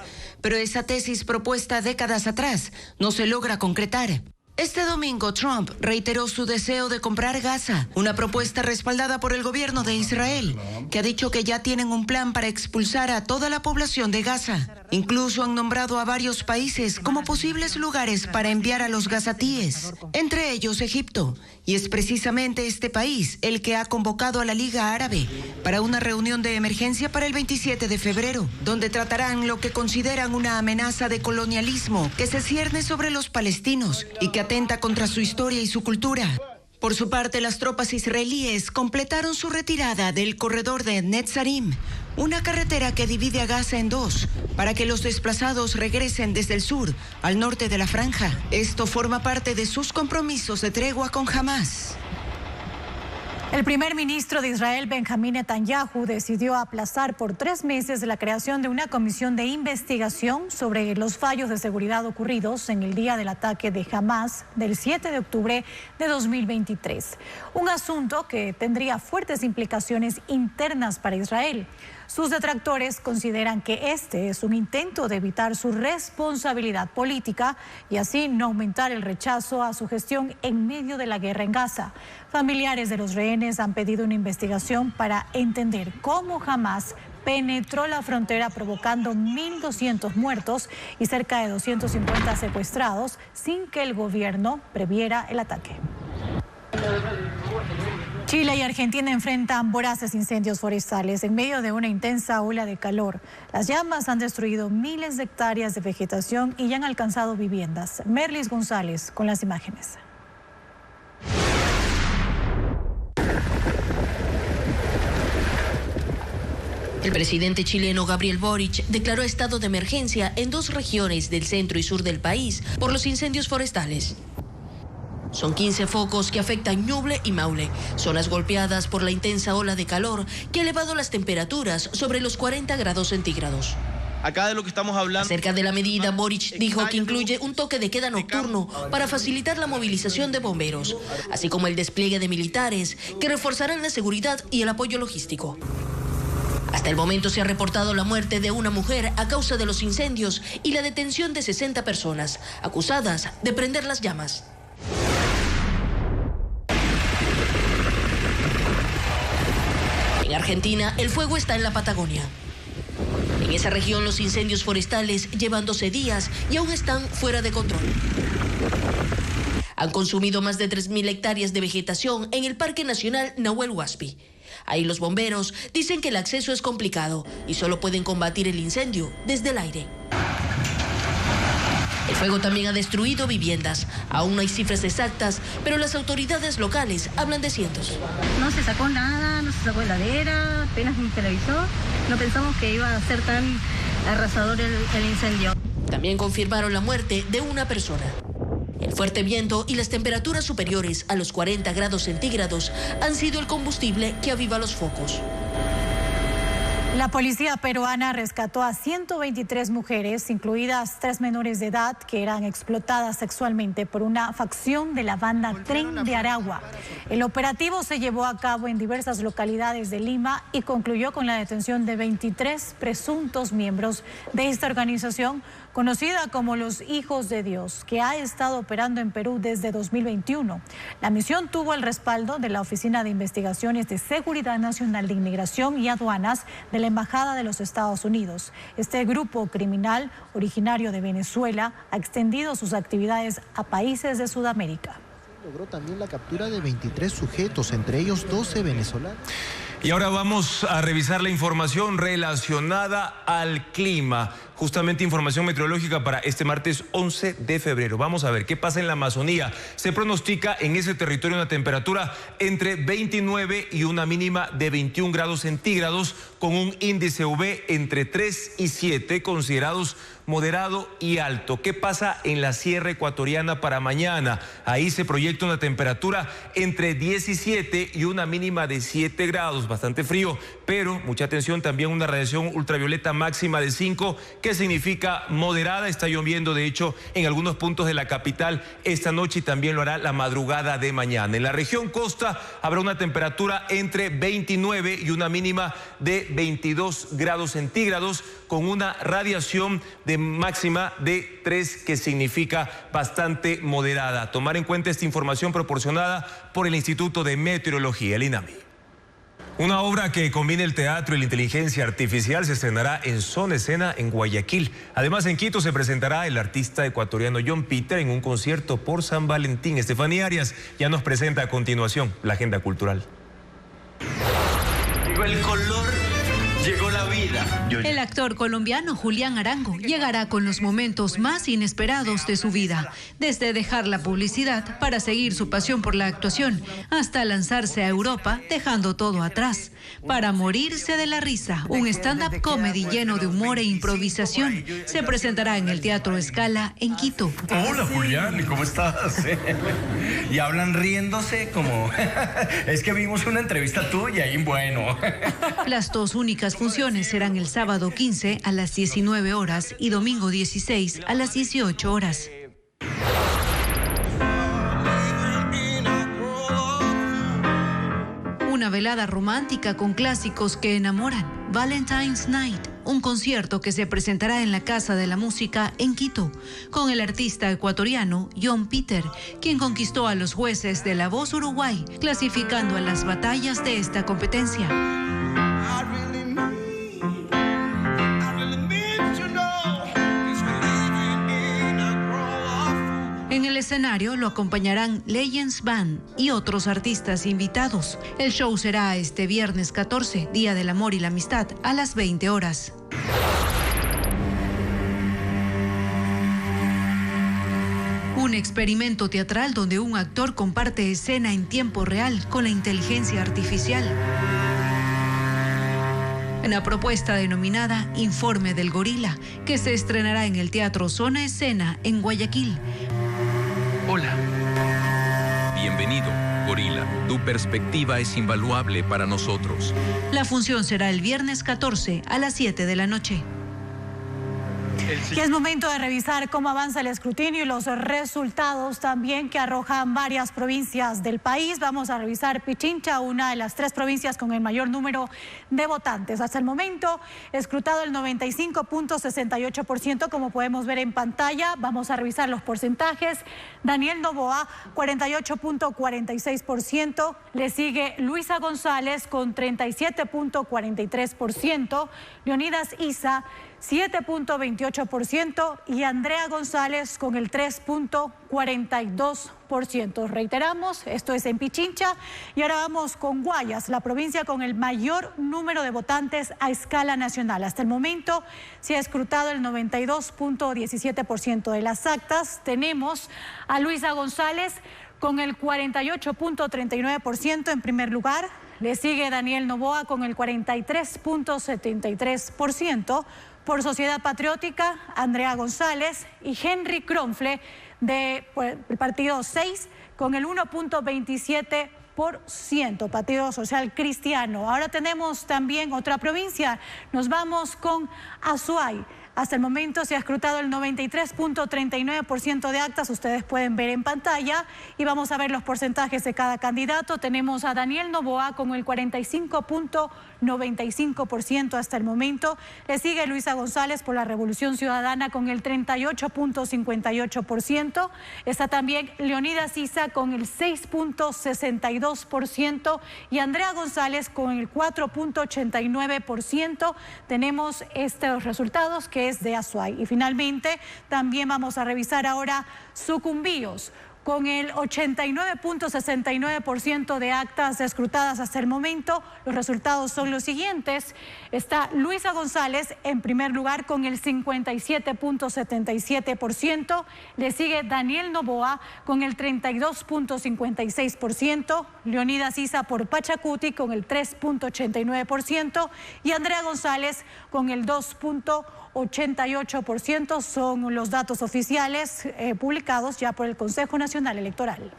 Pero esa tesis propuesta décadas atrás no se logra concretar. Este domingo, Trump reiteró su deseo de comprar Gaza, una propuesta respaldada por el gobierno de Israel, que ha dicho que ya tienen un plan para expulsar a toda la población de Gaza. Incluso han nombrado a varios países como posibles lugares para enviar a los gazatíes, entre ellos Egipto. Y es precisamente este país el que ha convocado a la Liga Árabe para una reunión de emergencia para el 27 de febrero, donde tratarán lo que consideran una amenaza de colonialismo que se cierne sobre los palestinos y que atenta contra su historia y su cultura. Por su parte, las tropas israelíes completaron su retirada del corredor de Netzarim, una carretera que divide a Gaza en dos, para que los desplazados regresen desde el sur al norte de la franja. Esto forma parte de sus compromisos de tregua con Hamas.
El primer ministro de Israel, Benjamín Netanyahu, decidió aplazar por 3 meses la creación de una comisión de investigación sobre los fallos de seguridad ocurridos en el día del ataque de Hamas del 7 de octubre de 2023. Un asunto que tendría fuertes implicaciones internas para Israel. Sus detractores consideran que este es un intento de evitar su responsabilidad política y así no aumentar el rechazo a su gestión en medio de la guerra en Gaza. Familiares de los rehenes han pedido una investigación para entender cómo Hamas penetró la frontera provocando 1.200 muertos y cerca de 250 secuestrados sin que el gobierno previera el ataque. Chile y Argentina enfrentan voraces incendios forestales en medio de una intensa ola de calor. Las llamas han destruido miles de hectáreas de vegetación y ya han alcanzado viviendas. Merlis González con las imágenes.
El presidente chileno Gabriel Boric declaró estado de emergencia en 2 regiones del centro y sur del país por los incendios forestales. Son 15 focos que afectan Ñuble y Maule, zonas golpeadas por la intensa ola de calor que ha elevado las temperaturas sobre los 40 grados centígrados.
Acá de lo que estamos hablando.
Acerca de la medida, Boric dijo que incluye un toque de queda nocturno para facilitar la movilización de bomberos, así como el despliegue de militares que reforzarán la seguridad y el apoyo logístico. Hasta el momento se ha reportado la muerte de una mujer a causa de los incendios y la detención de 60 personas acusadas de prender las llamas. En Argentina, el fuego está en la Patagonia. En esa región, los incendios forestales llevan 12 días y aún están fuera de control. Han consumido más de 3.000 hectáreas de vegetación en el Parque Nacional Nahuel Huapi. Ahí los bomberos dicen que el acceso es complicado y solo pueden combatir el incendio desde el aire. El fuego también ha destruido viviendas. Aún no hay cifras exactas, pero las autoridades locales hablan de cientos.
No se sacó nada, no se sacó heladera, apenas un televisor. No pensamos que iba a ser tan arrasador el incendio.
También confirmaron la muerte de una persona. El fuerte viento y las temperaturas superiores a los 40 grados centígrados han sido el combustible que aviva los focos.
La policía peruana rescató a 123 mujeres, incluidas 3 menores de edad, que eran explotadas sexualmente por una facción de la banda Tren de Aragua. El operativo se llevó a cabo en diversas localidades de Lima y concluyó con la detención de 23 presuntos miembros de esta organización, conocida como los Hijos de Dios, que ha estado operando en Perú desde 2021. La misión tuvo el respaldo de la Oficina de Investigaciones de Seguridad Nacional de Inmigración y Aduanas de la Embajada de los Estados Unidos. Este grupo criminal, originario de Venezuela, ha extendido sus actividades a países de Sudamérica.
Logró también la captura de 23 sujetos, entre ellos 12 venezolanos.
Y ahora vamos a revisar la información relacionada al clima. Justamente información meteorológica para este martes 11 de febrero. Vamos a ver qué pasa en la Amazonía. Se pronostica en ese territorio una temperatura entre 29 y una mínima de 21 grados centígrados, con un índice UV entre 3 y 7, considerados moderado y alto. ¿Qué pasa en la Sierra Ecuatoriana para mañana? Ahí se proyecta una temperatura entre 17 y una mínima de 7 grados, bastante frío, pero mucha atención, también una radiación ultravioleta máxima de 5, que significa moderada. Está lloviendo, de hecho, en algunos puntos de la capital esta noche y también lo hará la madrugada de mañana. En la región costa habrá una temperatura entre 29 y una mínima de 22 grados centígrados, con una radiación de máxima de 3, que significa bastante moderada. Tomar en cuenta esta información proporcionada por el Instituto de Meteorología, el INAMI. Una obra que combina el teatro y la inteligencia artificial se estrenará en Zona Escena en Guayaquil. Además, en Quito se presentará el artista ecuatoriano John Peter en un concierto por San Valentín. Estefanía Arias ya nos presenta a continuación la agenda cultural.
El color
llegó la vida.
El actor colombiano Julián Arango llegará con los momentos más inesperados de su vida, desde dejar la publicidad para seguir su pasión por la actuación, hasta lanzarse a Europa dejando todo atrás, para morirse de la risa. Un stand-up comedy lleno de humor e improvisación se presentará en el Teatro Scala en Quito.
Hola Julián, ¿cómo estás? Y hablan riéndose como... Es que vimos una entrevista tuya y bueno...
Las dos únicas funciones serán el sábado 15 a las 19 horas y domingo 16 a las 18 horas. Una velada romántica con clásicos que enamoran. Valentine's Night, un concierto que se presentará en la Casa de la Música en Quito, con el artista ecuatoriano John Peter, quien conquistó a los jueces de La Voz Uruguay, clasificando a las batallas de esta competencia. En el escenario lo acompañarán Legends Band y otros artistas invitados. El show será este viernes 14, Día del Amor y la Amistad, a las 20 horas. Un experimento teatral donde un actor comparte escena en tiempo real con la inteligencia artificial. Una propuesta denominada Informe del Gorila, que se estrenará en el Teatro Zona Escena en Guayaquil.
Hola. Bienvenido, Gorila. Tu perspectiva es invaluable para nosotros.
La función será el viernes 14 a las 7 de la noche.
Y es momento de revisar cómo avanza el escrutinio y los resultados también que arrojan varias provincias del país. Vamos a revisar Pichincha, una de las 3 provincias con el mayor número de votantes. Hasta el momento, escrutado el 95.68%, como podemos ver en pantalla. Vamos a revisar los porcentajes. Daniel Noboa, 48.46%. Le sigue Luisa González con 37.43%. Leonidas Isa, 7.28% y Andrea González con el 3.42%. Reiteramos, esto es en Pichincha. Y ahora vamos con Guayas, la provincia con el mayor número de votantes a escala nacional. Hasta el momento se ha escrutado el 92.17% de las actas. Tenemos a Luisa González con el 48.39% en primer lugar. Le sigue Daniel Noboa con el 43.73%. Por Sociedad Patriótica, Andrea González y Henry Kronfle del Partido 6 con el 1.27%, Partido Social Cristiano. Ahora tenemos también otra provincia. Nos vamos con Azuay. Hasta el momento se ha escrutado el 93.39% de actas, ustedes pueden ver en pantalla, y vamos a ver los porcentajes de cada candidato. Tenemos a Daniel Noboa con el 45.95% hasta el momento. Le sigue Luisa González por la Revolución Ciudadana con el 38.58%. Está también Leonidas Isa con el 6.62% y Andrea González con el 4.89%. Tenemos estos resultados que es de Azuay. Y finalmente también vamos a revisar ahora Sucumbíos con el 89.69% de actas escrutadas hasta el momento. Los resultados son los siguientes. Está Luisa González en primer lugar con el 57.77%. Le sigue Daniel Noboa con el 32.56%. Leonidas Isa por Pachacuti con el 3.89%. Y Andrea González con el 2.88%. Son los datos oficiales publicados ya por el Consejo Nacional Electoral.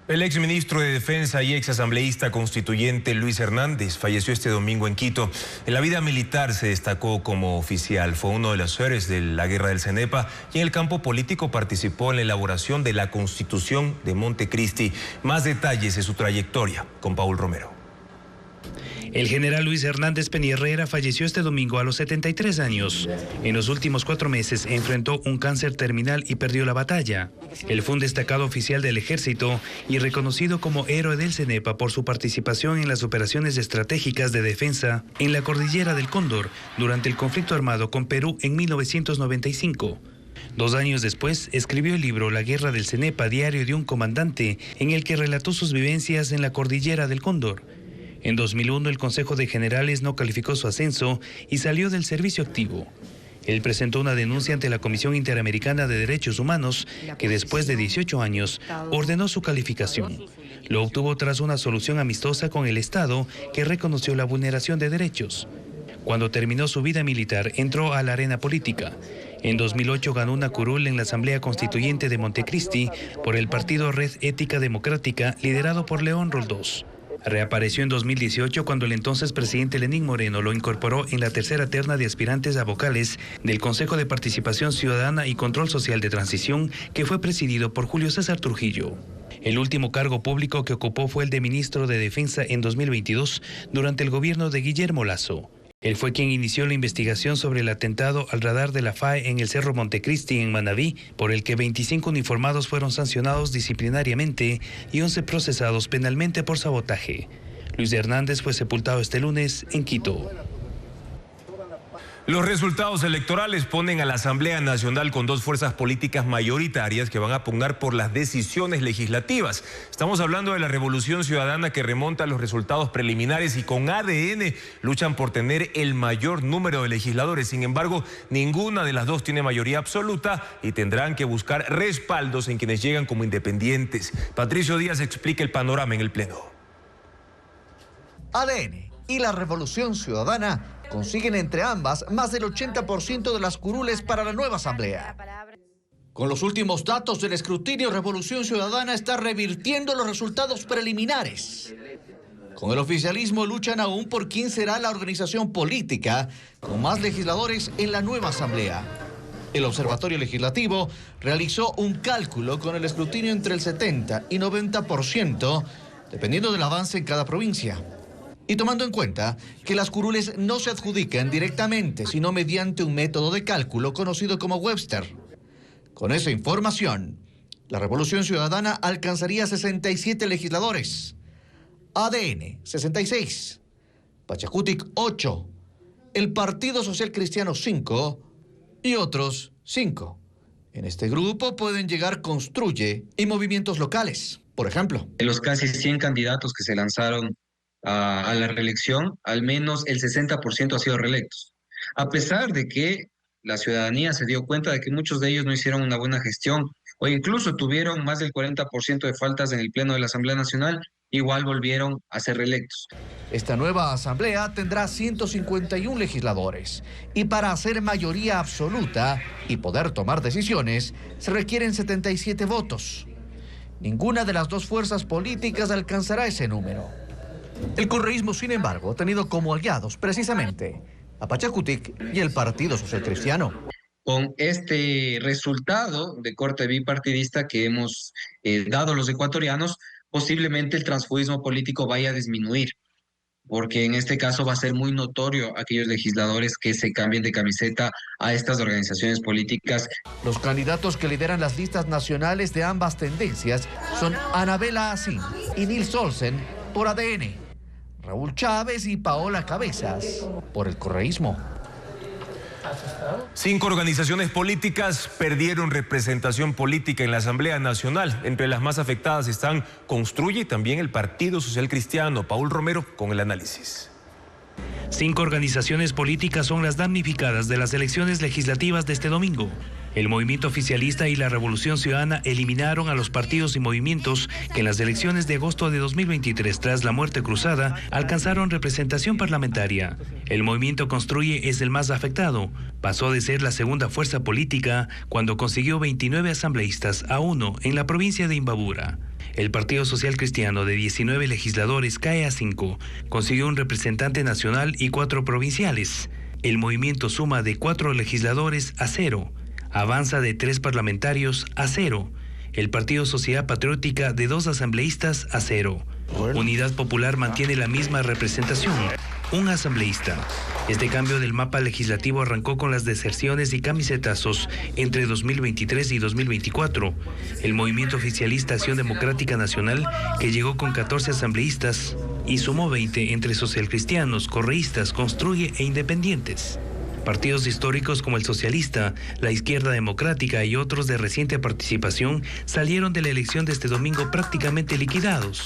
El exministro de Defensa y exasambleísta constituyente Luis Hernández falleció este domingo en Quito. En la vida militar se destacó como oficial, fue uno de los héroes de la guerra del Cenepa y en el campo político participó en la elaboración de la Constitución de Montecristi. Más detalles de su trayectoria con Paul Romero.
El general Luis Hernández Peña falleció este domingo a los 73 años. En los últimos 4 meses enfrentó un cáncer terminal y perdió la batalla. Él fue un destacado oficial del ejército y reconocido como héroe del Cenepa por su participación en las operaciones estratégicas de defensa en la cordillera del Cóndor durante el conflicto armado con Perú en 1995. 2 años después, escribió el libro La Guerra del Cenepa, diario de un comandante, en el que relató sus vivencias en la cordillera del Cóndor. En 2001 el Consejo de Generales no calificó su ascenso y salió del servicio activo. Él presentó una denuncia ante la Comisión Interamericana de Derechos Humanos, que después de 18 años ordenó su calificación. Lo obtuvo tras una solución amistosa con el Estado, que reconoció la vulneración de derechos. Cuando terminó su vida militar, entró a la arena política. En 2008 ganó una curul en la Asamblea Constituyente de Montecristi por el partido Red Ética Democrática, liderado por León Roldós. Reapareció en 2018 cuando el entonces presidente Lenín Moreno lo incorporó en la tercera terna de aspirantes a vocales del Consejo de Participación Ciudadana y Control Social de Transición, que fue presidido por Julio César Trujillo. El último cargo público que ocupó fue el de ministro de Defensa en 2022 durante el gobierno de Guillermo Lasso. Él fue quien inició la investigación sobre el atentado al radar de la FAE en el Cerro Montecristi en Manabí, por el que 25 uniformados fueron sancionados disciplinariamente y 11 procesados penalmente por sabotaje. Luis Hernández fue sepultado este lunes en Quito.
Los resultados electorales ponen a la Asamblea Nacional con dos fuerzas políticas mayoritarias que van a pugnar por las decisiones legislativas. Estamos hablando de la Revolución Ciudadana, que remonta a los resultados preliminares y con ADN luchan por tener el mayor número de legisladores. Sin embargo, ninguna de las dos tiene mayoría absoluta y tendrán que buscar respaldos en quienes llegan como independientes. Patricio Díaz explica el panorama en el Pleno.
ADN y la Revolución Ciudadana consiguen entre ambas más del 80% de las curules para la nueva asamblea. Con los últimos datos del escrutinio, Revolución Ciudadana está revirtiendo los resultados preliminares. Con el oficialismo luchan aún por quién será la organización política con más legisladores en la nueva asamblea. El Observatorio Legislativo realizó un cálculo con el escrutinio entre el 70 y 90%, dependiendo del avance en cada provincia. Y tomando en cuenta que las curules no se adjudican directamente, sino mediante un método de cálculo conocido como Webster. Con esa información, la Revolución Ciudadana alcanzaría 67 legisladores, ADN 66, Pachacutic 8, el Partido Social Cristiano 5 y otros 5. En este grupo pueden llegar Construye y movimientos locales, por ejemplo.
De los casi 100 candidatos que se lanzaron a la reelección, al menos el 60% ha sido reelectos. A pesar de que la ciudadanía se dio cuenta de que muchos de ellos no hicieron una buena gestión o incluso tuvieron más del 40% de faltas en el Pleno de la Asamblea Nacional, igual volvieron a ser reelectos.
Esta nueva asamblea tendrá 151 legisladores y para hacer mayoría absoluta y poder tomar decisiones se requieren 77 votos. Ninguna de las dos fuerzas políticas alcanzará ese número. El correísmo, sin embargo, ha tenido como aliados precisamente a Pachacutic y el Partido Social Cristiano.
Con este resultado de corte bipartidista que hemos dado los ecuatorianos, posiblemente el transfugismo político vaya a disminuir, porque en este caso va a ser muy notorio aquellos legisladores que se cambien de camiseta a estas organizaciones políticas.
Los candidatos que lideran las listas nacionales de ambas tendencias son Anabela Asín y Nils Olsen por ADN, Raúl Chávez y Paola Cabezas por el correísmo.
5 organizaciones políticas perdieron representación política en la Asamblea Nacional. Entre las más afectadas están Construye y también el Partido Social Cristiano. Paul Romero con el análisis.
5 organizaciones políticas son las damnificadas de las elecciones legislativas de este domingo. El movimiento oficialista y la Revolución Ciudadana eliminaron a los partidos y movimientos que en las elecciones de agosto de 2023, tras la muerte cruzada, alcanzaron representación parlamentaria. El movimiento Construye es el más afectado. Pasó de ser la segunda fuerza política cuando consiguió 29 asambleístas a 1 en la provincia de Imbabura. El Partido Social Cristiano, de 19 legisladores, cae a 5. Consiguió un representante nacional y 4 provinciales. El movimiento suma de 4 legisladores a 0. Avanza de 3 parlamentarios a 0. El Partido Sociedad Patriótica de 2 asambleístas a 0. Unidad Popular mantiene la misma representación, un asambleísta. Este cambio del mapa legislativo arrancó con las deserciones y camisetazos entre 2023 y 2024. El movimiento oficialista Acción Democrática Nacional, que llegó con 14 asambleístas y sumó 20 entre socialcristianos, correístas, Construye e independientes. Partidos históricos como el Socialista, la Izquierda Democrática y otros de reciente participación salieron de la elección de este domingo prácticamente liquidados.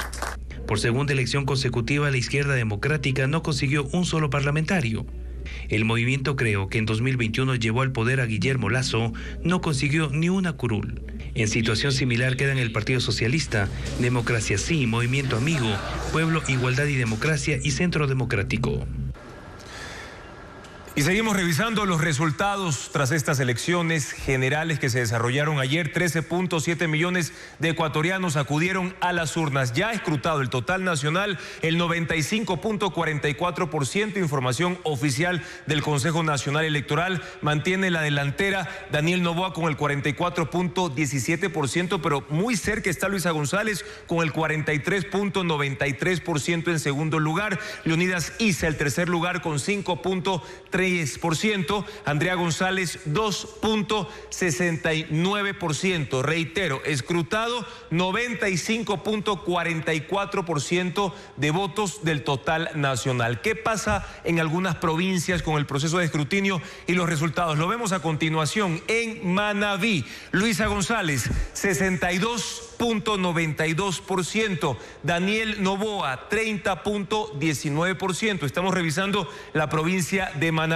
Por segunda elección consecutiva, la izquierda democrática no consiguió un solo parlamentario. El movimiento Creo, que en 2021 llevó al poder a Guillermo Lasso, no consiguió ni una curul. En situación similar quedan el Partido Socialista, Democracia Sí, Movimiento Amigo, Pueblo, Igualdad y Democracia y Centro Democrático.
Y seguimos revisando los resultados tras estas elecciones generales que se desarrollaron ayer. 13.7 millones de ecuatorianos acudieron a las urnas. Ya ha escrutado el total nacional el 95.44%. Información oficial del Consejo Nacional Electoral. Mantiene la delantera Daniel Noboa con el 44.17%, pero muy cerca está Luisa González con el 43.93% en segundo lugar. Leonidas Issa, el tercer lugar, con 5.3%. Andrea González 2.69%. Reitero, escrutado 95.44% de votos del total nacional. ¿Qué pasa en algunas provincias con el proceso de escrutinio y los resultados? Lo vemos a continuación. En Manabí, Luisa González 62.92%, Daniel Noboa 30.19%. Estamos revisando la provincia de Manabí.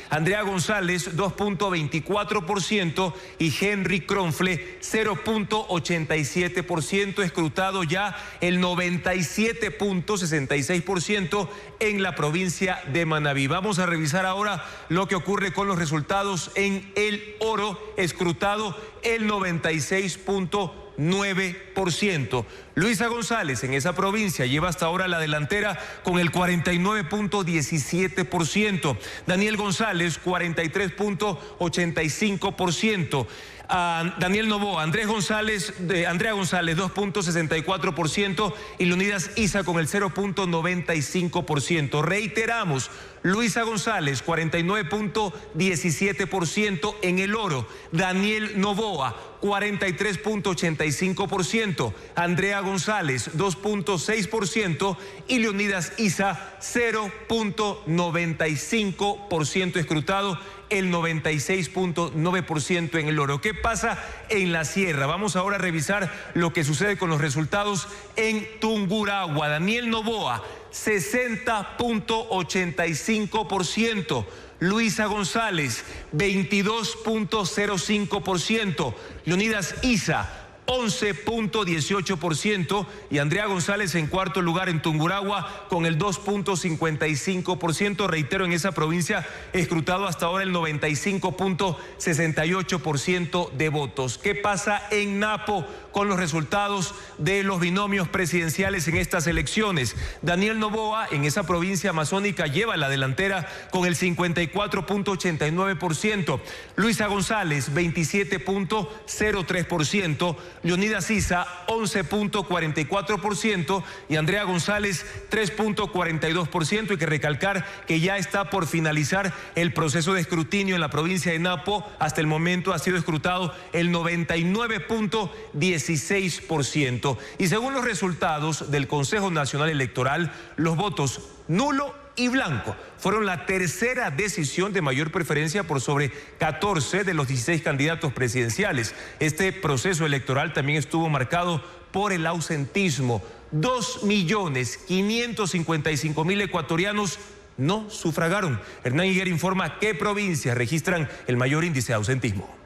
Andrea González 2.24% y Henry Kronfle 0.87%. Escrutado ya el 97.66% en la provincia de Manabí. Vamos a revisar ahora lo que ocurre con los resultados en El Oro. Escrutado el 96.9%. Luisa González en esa provincia lleva hasta ahora la delantera con el 49.17%. Daniel González 43.85%. Daniel Noboa, Andrea González 2.64% y Leonidas Issa con el 0.95%. Reiteramos, Luisa González 49.17% en El Oro, Daniel Noboa 43.85%, Andrea González 2.6% y Leonidas Issa 0.95%. Escrutado el 96.9% en El Oro. ¿Qué pasa en la Sierra? Vamos ahora a revisar lo que sucede con los resultados en Tungurahua. Daniel Noboa 60.85%. Luisa González 22.05%. Leonidas Issa 11.18% y Andrea González en cuarto lugar en Tungurahua con el 2.55%. Reitero, en esa provincia escrutado hasta ahora el 95.68% de votos. ¿Qué pasa en Napo con los resultados de los binomios presidenciales en estas elecciones? Daniel Noboa en esa provincia amazónica lleva la delantera con el 54.89%. Luisa González 27.03%. Leonidas Issa 11.44% y Andrea González 3.42%. Hay que recalcar que ya está por finalizar el proceso de escrutinio en la provincia de Napo. Hasta el momento ha sido escrutado el 99.16%. Y según los resultados del Consejo Nacional Electoral, los votos nulo y blanco fueron la tercera decisión de mayor preferencia por sobre 14 de los 16 candidatos presidenciales. Este proceso electoral también estuvo marcado por el ausentismo. 2.555.000 ecuatorianos no sufragaron. Hernán Higuera informa qué provincias registran el mayor índice de ausentismo.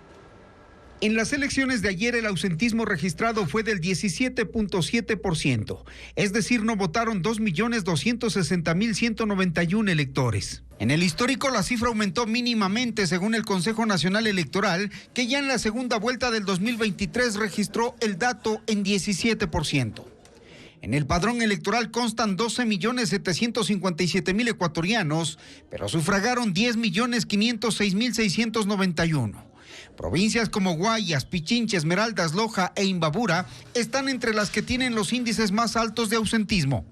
En las elecciones de ayer el ausentismo registrado fue del 17.7%, es decir, no votaron 2.260.191 electores. En el histórico la cifra aumentó mínimamente según el Consejo Nacional Electoral, que ya en la segunda vuelta del 2023 registró el dato en 17%. En el padrón electoral constan 12.757.000 ecuatorianos, pero sufragaron 10.506.691. Provincias como Guayas, Pichincha, Esmeraldas, Loja e Imbabura están entre las que tienen los índices más altos de ausentismo.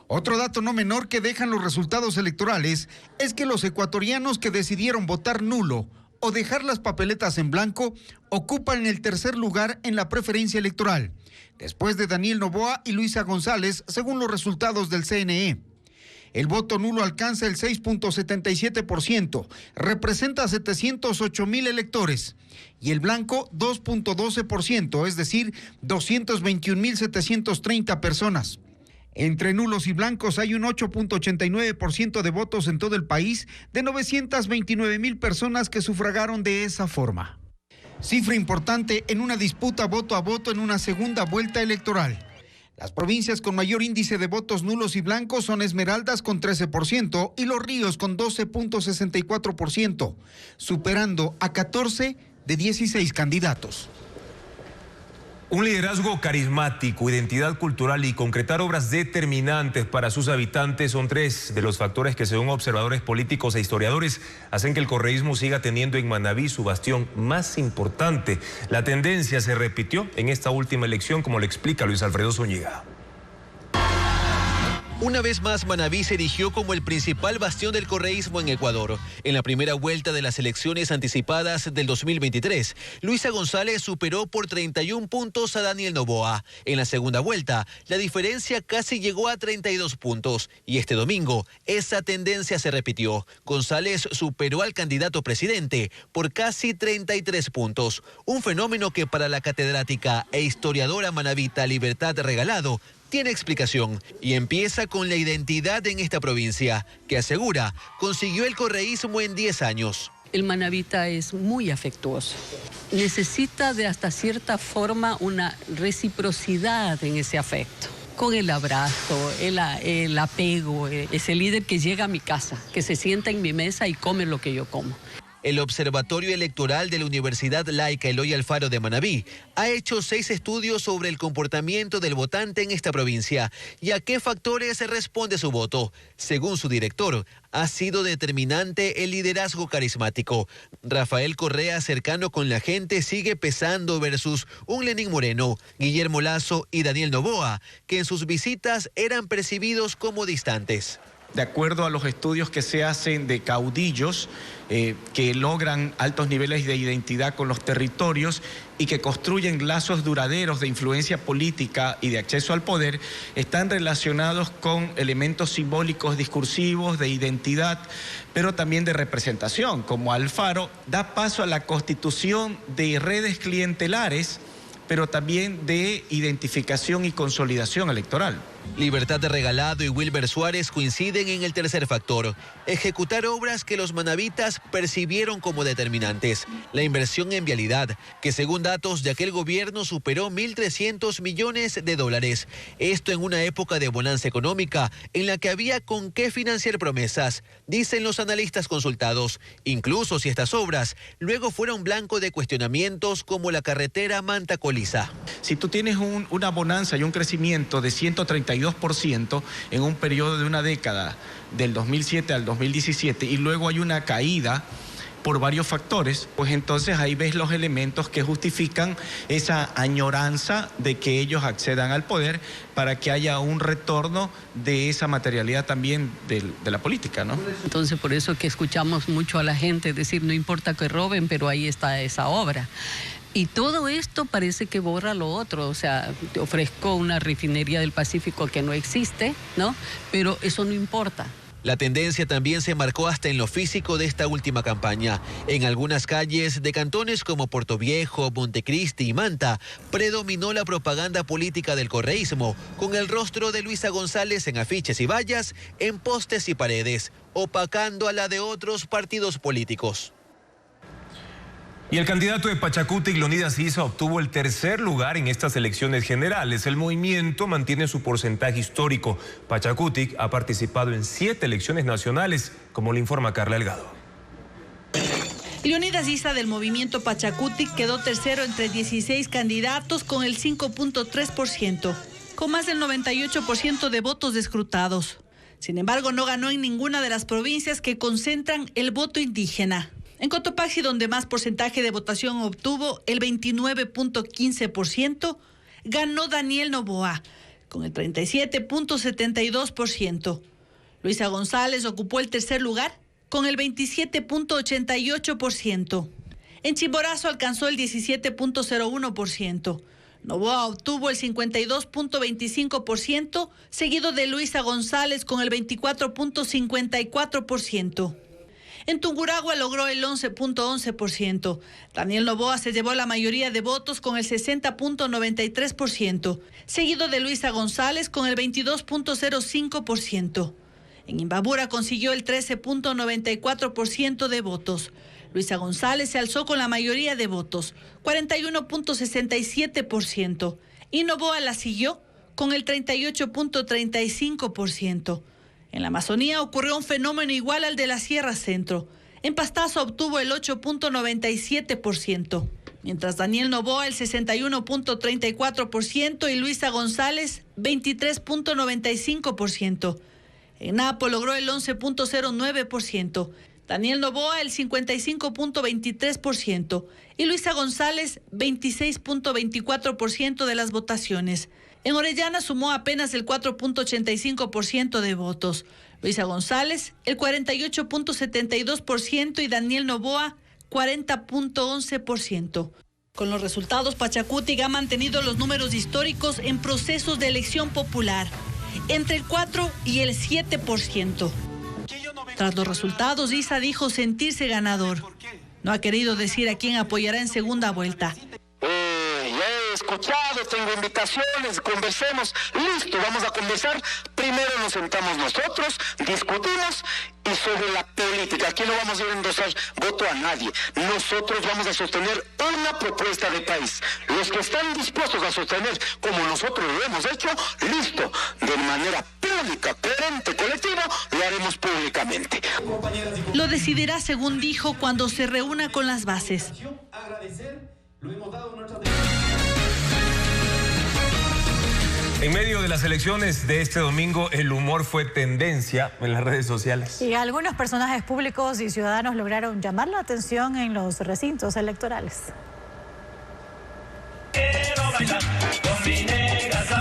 Otro dato no menor que dejan los resultados electorales es que los ecuatorianos que decidieron votar nulo o dejar las papeletas en blanco ocupan el tercer lugar en la preferencia electoral, después de Daniel Noboa y Luisa González, según los resultados del CNE. El voto nulo alcanza el 6.77%, representa 708.000 electores, y el blanco 2.12%, es decir, 221.730 personas. Entre nulos y blancos hay un 8.89% de votos en todo el país de 929,000 personas que sufragaron de esa forma. Cifra importante en una disputa voto a voto en una segunda vuelta electoral. Las provincias con mayor índice de votos nulos y blancos son Esmeraldas con 13% y Los Ríos con 12.64%, superando a 14 de 16 candidatos.
Un liderazgo carismático, identidad cultural y concretar obras determinantes para sus habitantes son tres de los factores que, según observadores políticos e historiadores, hacen que el correísmo siga teniendo en Manabí su bastión más importante. La tendencia se repitió en esta última elección, como le explica Luis Alfredo Zúñiga.
Una vez más, Manabí se erigió como el principal bastión del correísmo en Ecuador. En la primera vuelta de las elecciones anticipadas del 2023, Luisa González superó por 31 puntos a Daniel Noboa. En la segunda vuelta, la diferencia casi llegó a 32 puntos. Y este domingo, esa tendencia se repitió. González superó al candidato presidente por casi 33 puntos. Un fenómeno que para la catedrática e historiadora manabita Libertad Regalado tiene explicación y empieza con la identidad en esta provincia, que asegura consiguió el correísmo en 10 años.
El manabita es muy afectuoso. Necesita de hasta cierta forma una reciprocidad en ese afecto. Con el abrazo, el apego, ese líder que llega a mi casa, que se sienta en mi mesa y come lo que yo como.
El Observatorio Electoral de la Universidad Laica Eloy Alfaro de Manabí ha hecho 6 estudios sobre el comportamiento del votante en esta provincia y a qué factores responde su voto. Según su director, ha sido determinante el liderazgo carismático. Rafael Correa, cercano con la gente, sigue pesando versus un Lenín Moreno, Guillermo Lazo y Daniel Noboa, que en sus visitas eran percibidos como distantes.
De acuerdo a los estudios que se hacen de caudillos que logran altos niveles de identidad con los territorios y que construyen lazos duraderos de influencia política y de acceso al poder, están relacionados con elementos simbólicos discursivos, de identidad, pero también de representación. Como Alfaro da paso a la constitución de redes clientelares, pero también de identificación y consolidación electoral.
Libertad de Regalado y Wilber Suárez coinciden en el tercer factor, ejecutar obras que los manabitas percibieron como determinantes. La inversión en vialidad, que según datos de aquel gobierno superó $1.300 millones. Esto en una época de bonanza económica en la que había con qué financiar promesas, dicen los analistas consultados, incluso si estas obras luego fueron blanco de cuestionamientos como la carretera Manta-Coliza.
Si tú tienes una bonanza y un crecimiento de 132% en un periodo de una década, del 2007 al 2017, y luego hay una caída por varios factores, pues entonces ahí ves los elementos que justifican esa añoranza de que ellos accedan al poder para que haya un retorno de esa materialidad también de la política, ¿no?
Entonces por eso que escuchamos mucho a la gente decir, no importa que roben, pero ahí está esa obra. Y todo esto parece que borra lo otro, o sea, te ofrezco una refinería del Pacífico que no existe, ¿no? Pero eso no importa.
La tendencia también se marcó hasta en lo físico de esta última campaña. En algunas calles de cantones como Puerto Viejo, Montecristi y Manta, predominó la propaganda política del correísmo, con el rostro de Luisa González en afiches y vallas, en postes y paredes, opacando a la de otros partidos políticos.
Y el candidato de Pachacutic, Leonidas Issa, obtuvo el tercer lugar en estas elecciones generales. El movimiento mantiene su porcentaje histórico. Pachacutic ha participado en 7 elecciones nacionales, como le informa Carla Delgado.
Leonidas Issa del movimiento Pachacutic quedó tercero entre 16 candidatos con el 5.3%, con más del 98% de votos escrutados. Sin embargo, no ganó en ninguna de las provincias que concentran el voto indígena. En Cotopaxi, donde más porcentaje de votación obtuvo, el 29.15%, ganó Daniel Noboa, con el 37.72%. Luisa González ocupó el tercer lugar, con el 27.88%. En Chimborazo alcanzó el 17.01%. Noboa obtuvo el 52.25%, seguido de Luisa González con el 24.54%. En Tungurahua logró el 11.11%. Daniel Noboa se llevó la mayoría de votos con el 60.93%, seguido de Luisa González con el 22.05%. En Imbabura consiguió el 13.94% de votos. Luisa González se alzó con la mayoría de votos, 41.67%, y Noboa la siguió con el 38.35%. En la Amazonía ocurrió un fenómeno igual al de la Sierra Centro. En Pastaza obtuvo el 8.97%, mientras Daniel Noboa el 61.34% y Luisa González 23.95%. En Napo logró el 11.09%, Daniel Noboa el 55.23% y Luisa González 26.24% de las votaciones. En Orellana sumó apenas el 4.85% de votos. Luisa González el 48.72% y Daniel Noboa 40.11%. Con los resultados, Pachacutic ha mantenido los números históricos en procesos de elección popular, entre el 4 y el 7%. Tras los resultados, Issa dijo sentirse ganador. No ha querido decir a quién apoyará en segunda vuelta.
Ya he escuchado, tengo invitaciones, conversemos. Listo, vamos a conversar. Primero nos sentamos nosotros, discutimos y sobre la política. Aquí no vamos a ir a endosar voto a nadie. Nosotros vamos a sostener una propuesta de país. Los que están dispuestos a sostener, como nosotros lo hemos hecho, listo, de manera pública, coherente, colectiva, lo haremos públicamente.
Lo decidirá, según dijo, cuando se reúna con las bases.
En medio de las elecciones de este domingo, el humor fue tendencia en las redes sociales.
Y algunos personajes públicos y ciudadanos lograron llamar la atención en los recintos electorales.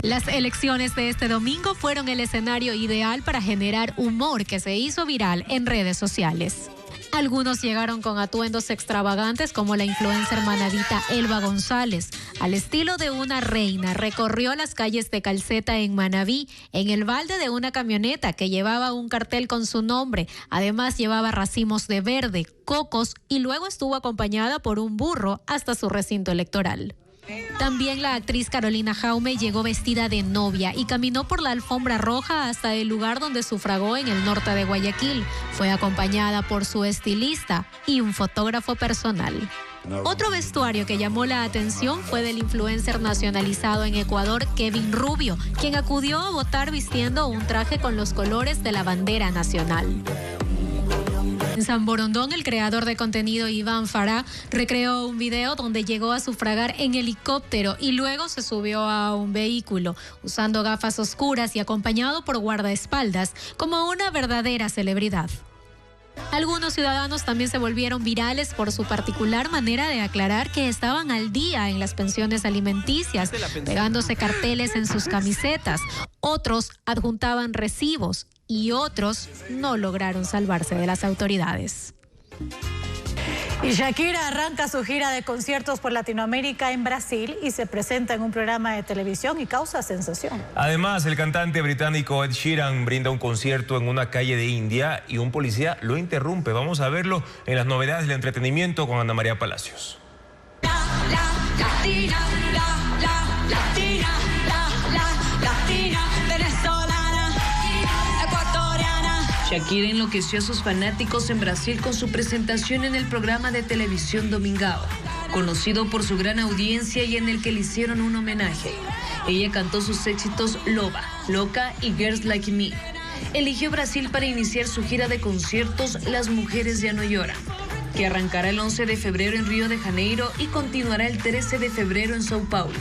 Las elecciones de este domingo fueron el escenario ideal para generar humor que se hizo viral en redes sociales. Algunos llegaron con atuendos extravagantes como la influencer manavita Elba González. Al estilo de una reina, recorrió las calles de Calceta en Manabí, en el balde de una camioneta que llevaba un cartel con su nombre. Además llevaba racimos de verde, cocos y luego estuvo acompañada por un burro hasta su recinto electoral. También la actriz Carolina Jaume llegó vestida de novia y caminó por la alfombra roja hasta el lugar donde sufragó en el norte de Guayaquil. Fue acompañada por su estilista y un fotógrafo personal. Otro vestuario que llamó la atención fue del influencer nacionalizado en Ecuador, Kevin Rubio, quien acudió a votar vistiendo un traje con los colores de la bandera nacional. En San Borondón, el creador de contenido Iván Farah recreó un video donde llegó a sufragar en helicóptero y luego se subió a un vehículo, usando gafas oscuras y acompañado por guardaespaldas, como una verdadera celebridad. Algunos ciudadanos también se volvieron virales por su particular manera de aclarar que estaban al día en las pensiones alimenticias, pegándose carteles en sus camisetas. Otros adjuntaban recibos y otros no lograron salvarse de las autoridades.
Y Shakira arranca su gira de conciertos por Latinoamérica en Brasil y se presenta en un programa de televisión y causa sensación.
Además, el cantante británico Ed Sheeran brinda un concierto en una calle de India y un policía lo interrumpe. Vamos a verlo en las novedades del entretenimiento con Ana María Palacios.
Shakira enloqueció a sus fanáticos en Brasil con su presentación en el programa de televisión Domingao, conocido por su gran audiencia y en el que le hicieron un homenaje. Ella cantó sus éxitos Loba, Loca y Girls Like Me. Eligió Brasil para iniciar su gira de conciertos Las Mujeres Ya No Lloran, que arrancará el 11 de febrero en Río de Janeiro y continuará el 13 de febrero en Sao Paulo.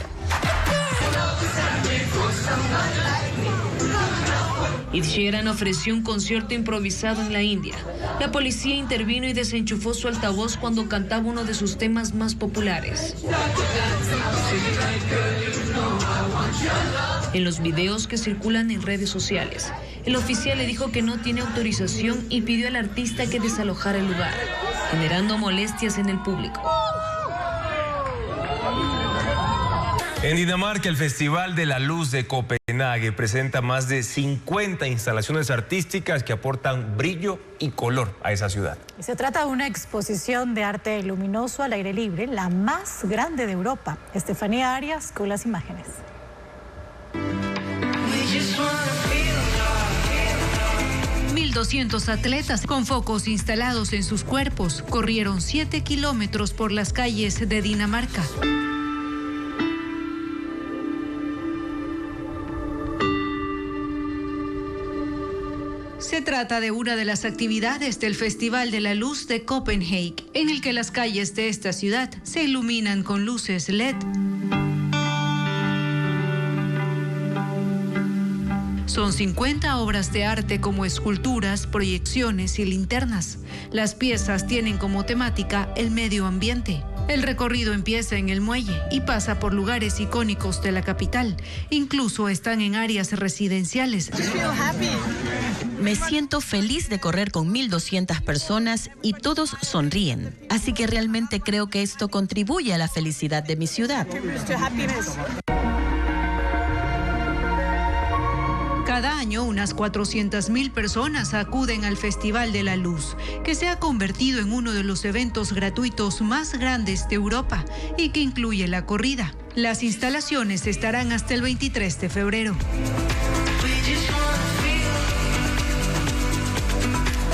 Ed Sheeran ofreció un concierto improvisado en la India. La policía intervino y desenchufó su altavoz cuando cantaba uno de sus temas más populares. En los videos que circulan en redes sociales, el oficial le dijo que no tiene autorización y pidió al artista que desalojara el lugar, generando molestias en el público.
En Dinamarca, el Festival de la Luz de Copenhague Copenhague presenta más de 50 instalaciones artísticas que aportan brillo y color a esa ciudad.
Se trata de una exposición de arte luminoso al aire libre, la más grande de Europa. Estefanía Arias con las imágenes.
1.200 atletas con focos instalados en sus cuerpos corrieron 7 kilómetros por las calles de Dinamarca. Se trata de una de las actividades del Festival de la Luz de Copenhague, en el que las calles de esta ciudad se iluminan con luces LED. Son 50 obras de arte como esculturas, proyecciones y linternas. Las piezas tienen como temática el medio ambiente. El recorrido empieza en el muelle y pasa por lugares icónicos de la capital. Incluso están en áreas residenciales.
Me siento feliz de correr con 1.200 personas y todos sonríen. Así que realmente creo que esto contribuye a la felicidad de mi ciudad.
Cada año, unas 400.000 personas acuden al Festival de la Luz, que se ha convertido en uno de los eventos gratuitos más grandes de Europa y que incluye la corrida. Las instalaciones estarán hasta el 23 de febrero.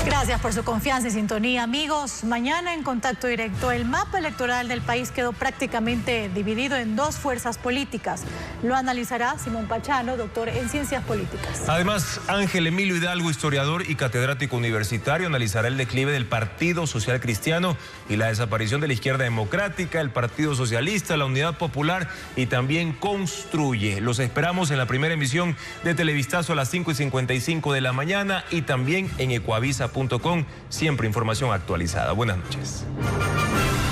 Gracias por su confianza y sintonía, amigos. Mañana en Contacto Directo, el mapa electoral del país quedó prácticamente dividido en dos fuerzas políticas. Lo analizará Simón Pachano, doctor en Ciencias Políticas.
Además, Ángel Emilio Hidalgo, historiador y catedrático universitario, analizará el declive del Partido Social Cristiano y la desaparición de la Izquierda Democrática, el Partido Socialista, la Unidad Popular y también Construye. Los esperamos en la primera emisión de Televistazo a las 5:55 de la mañana y también en ecuavisa.com. Siempre información actualizada. Buenas noches.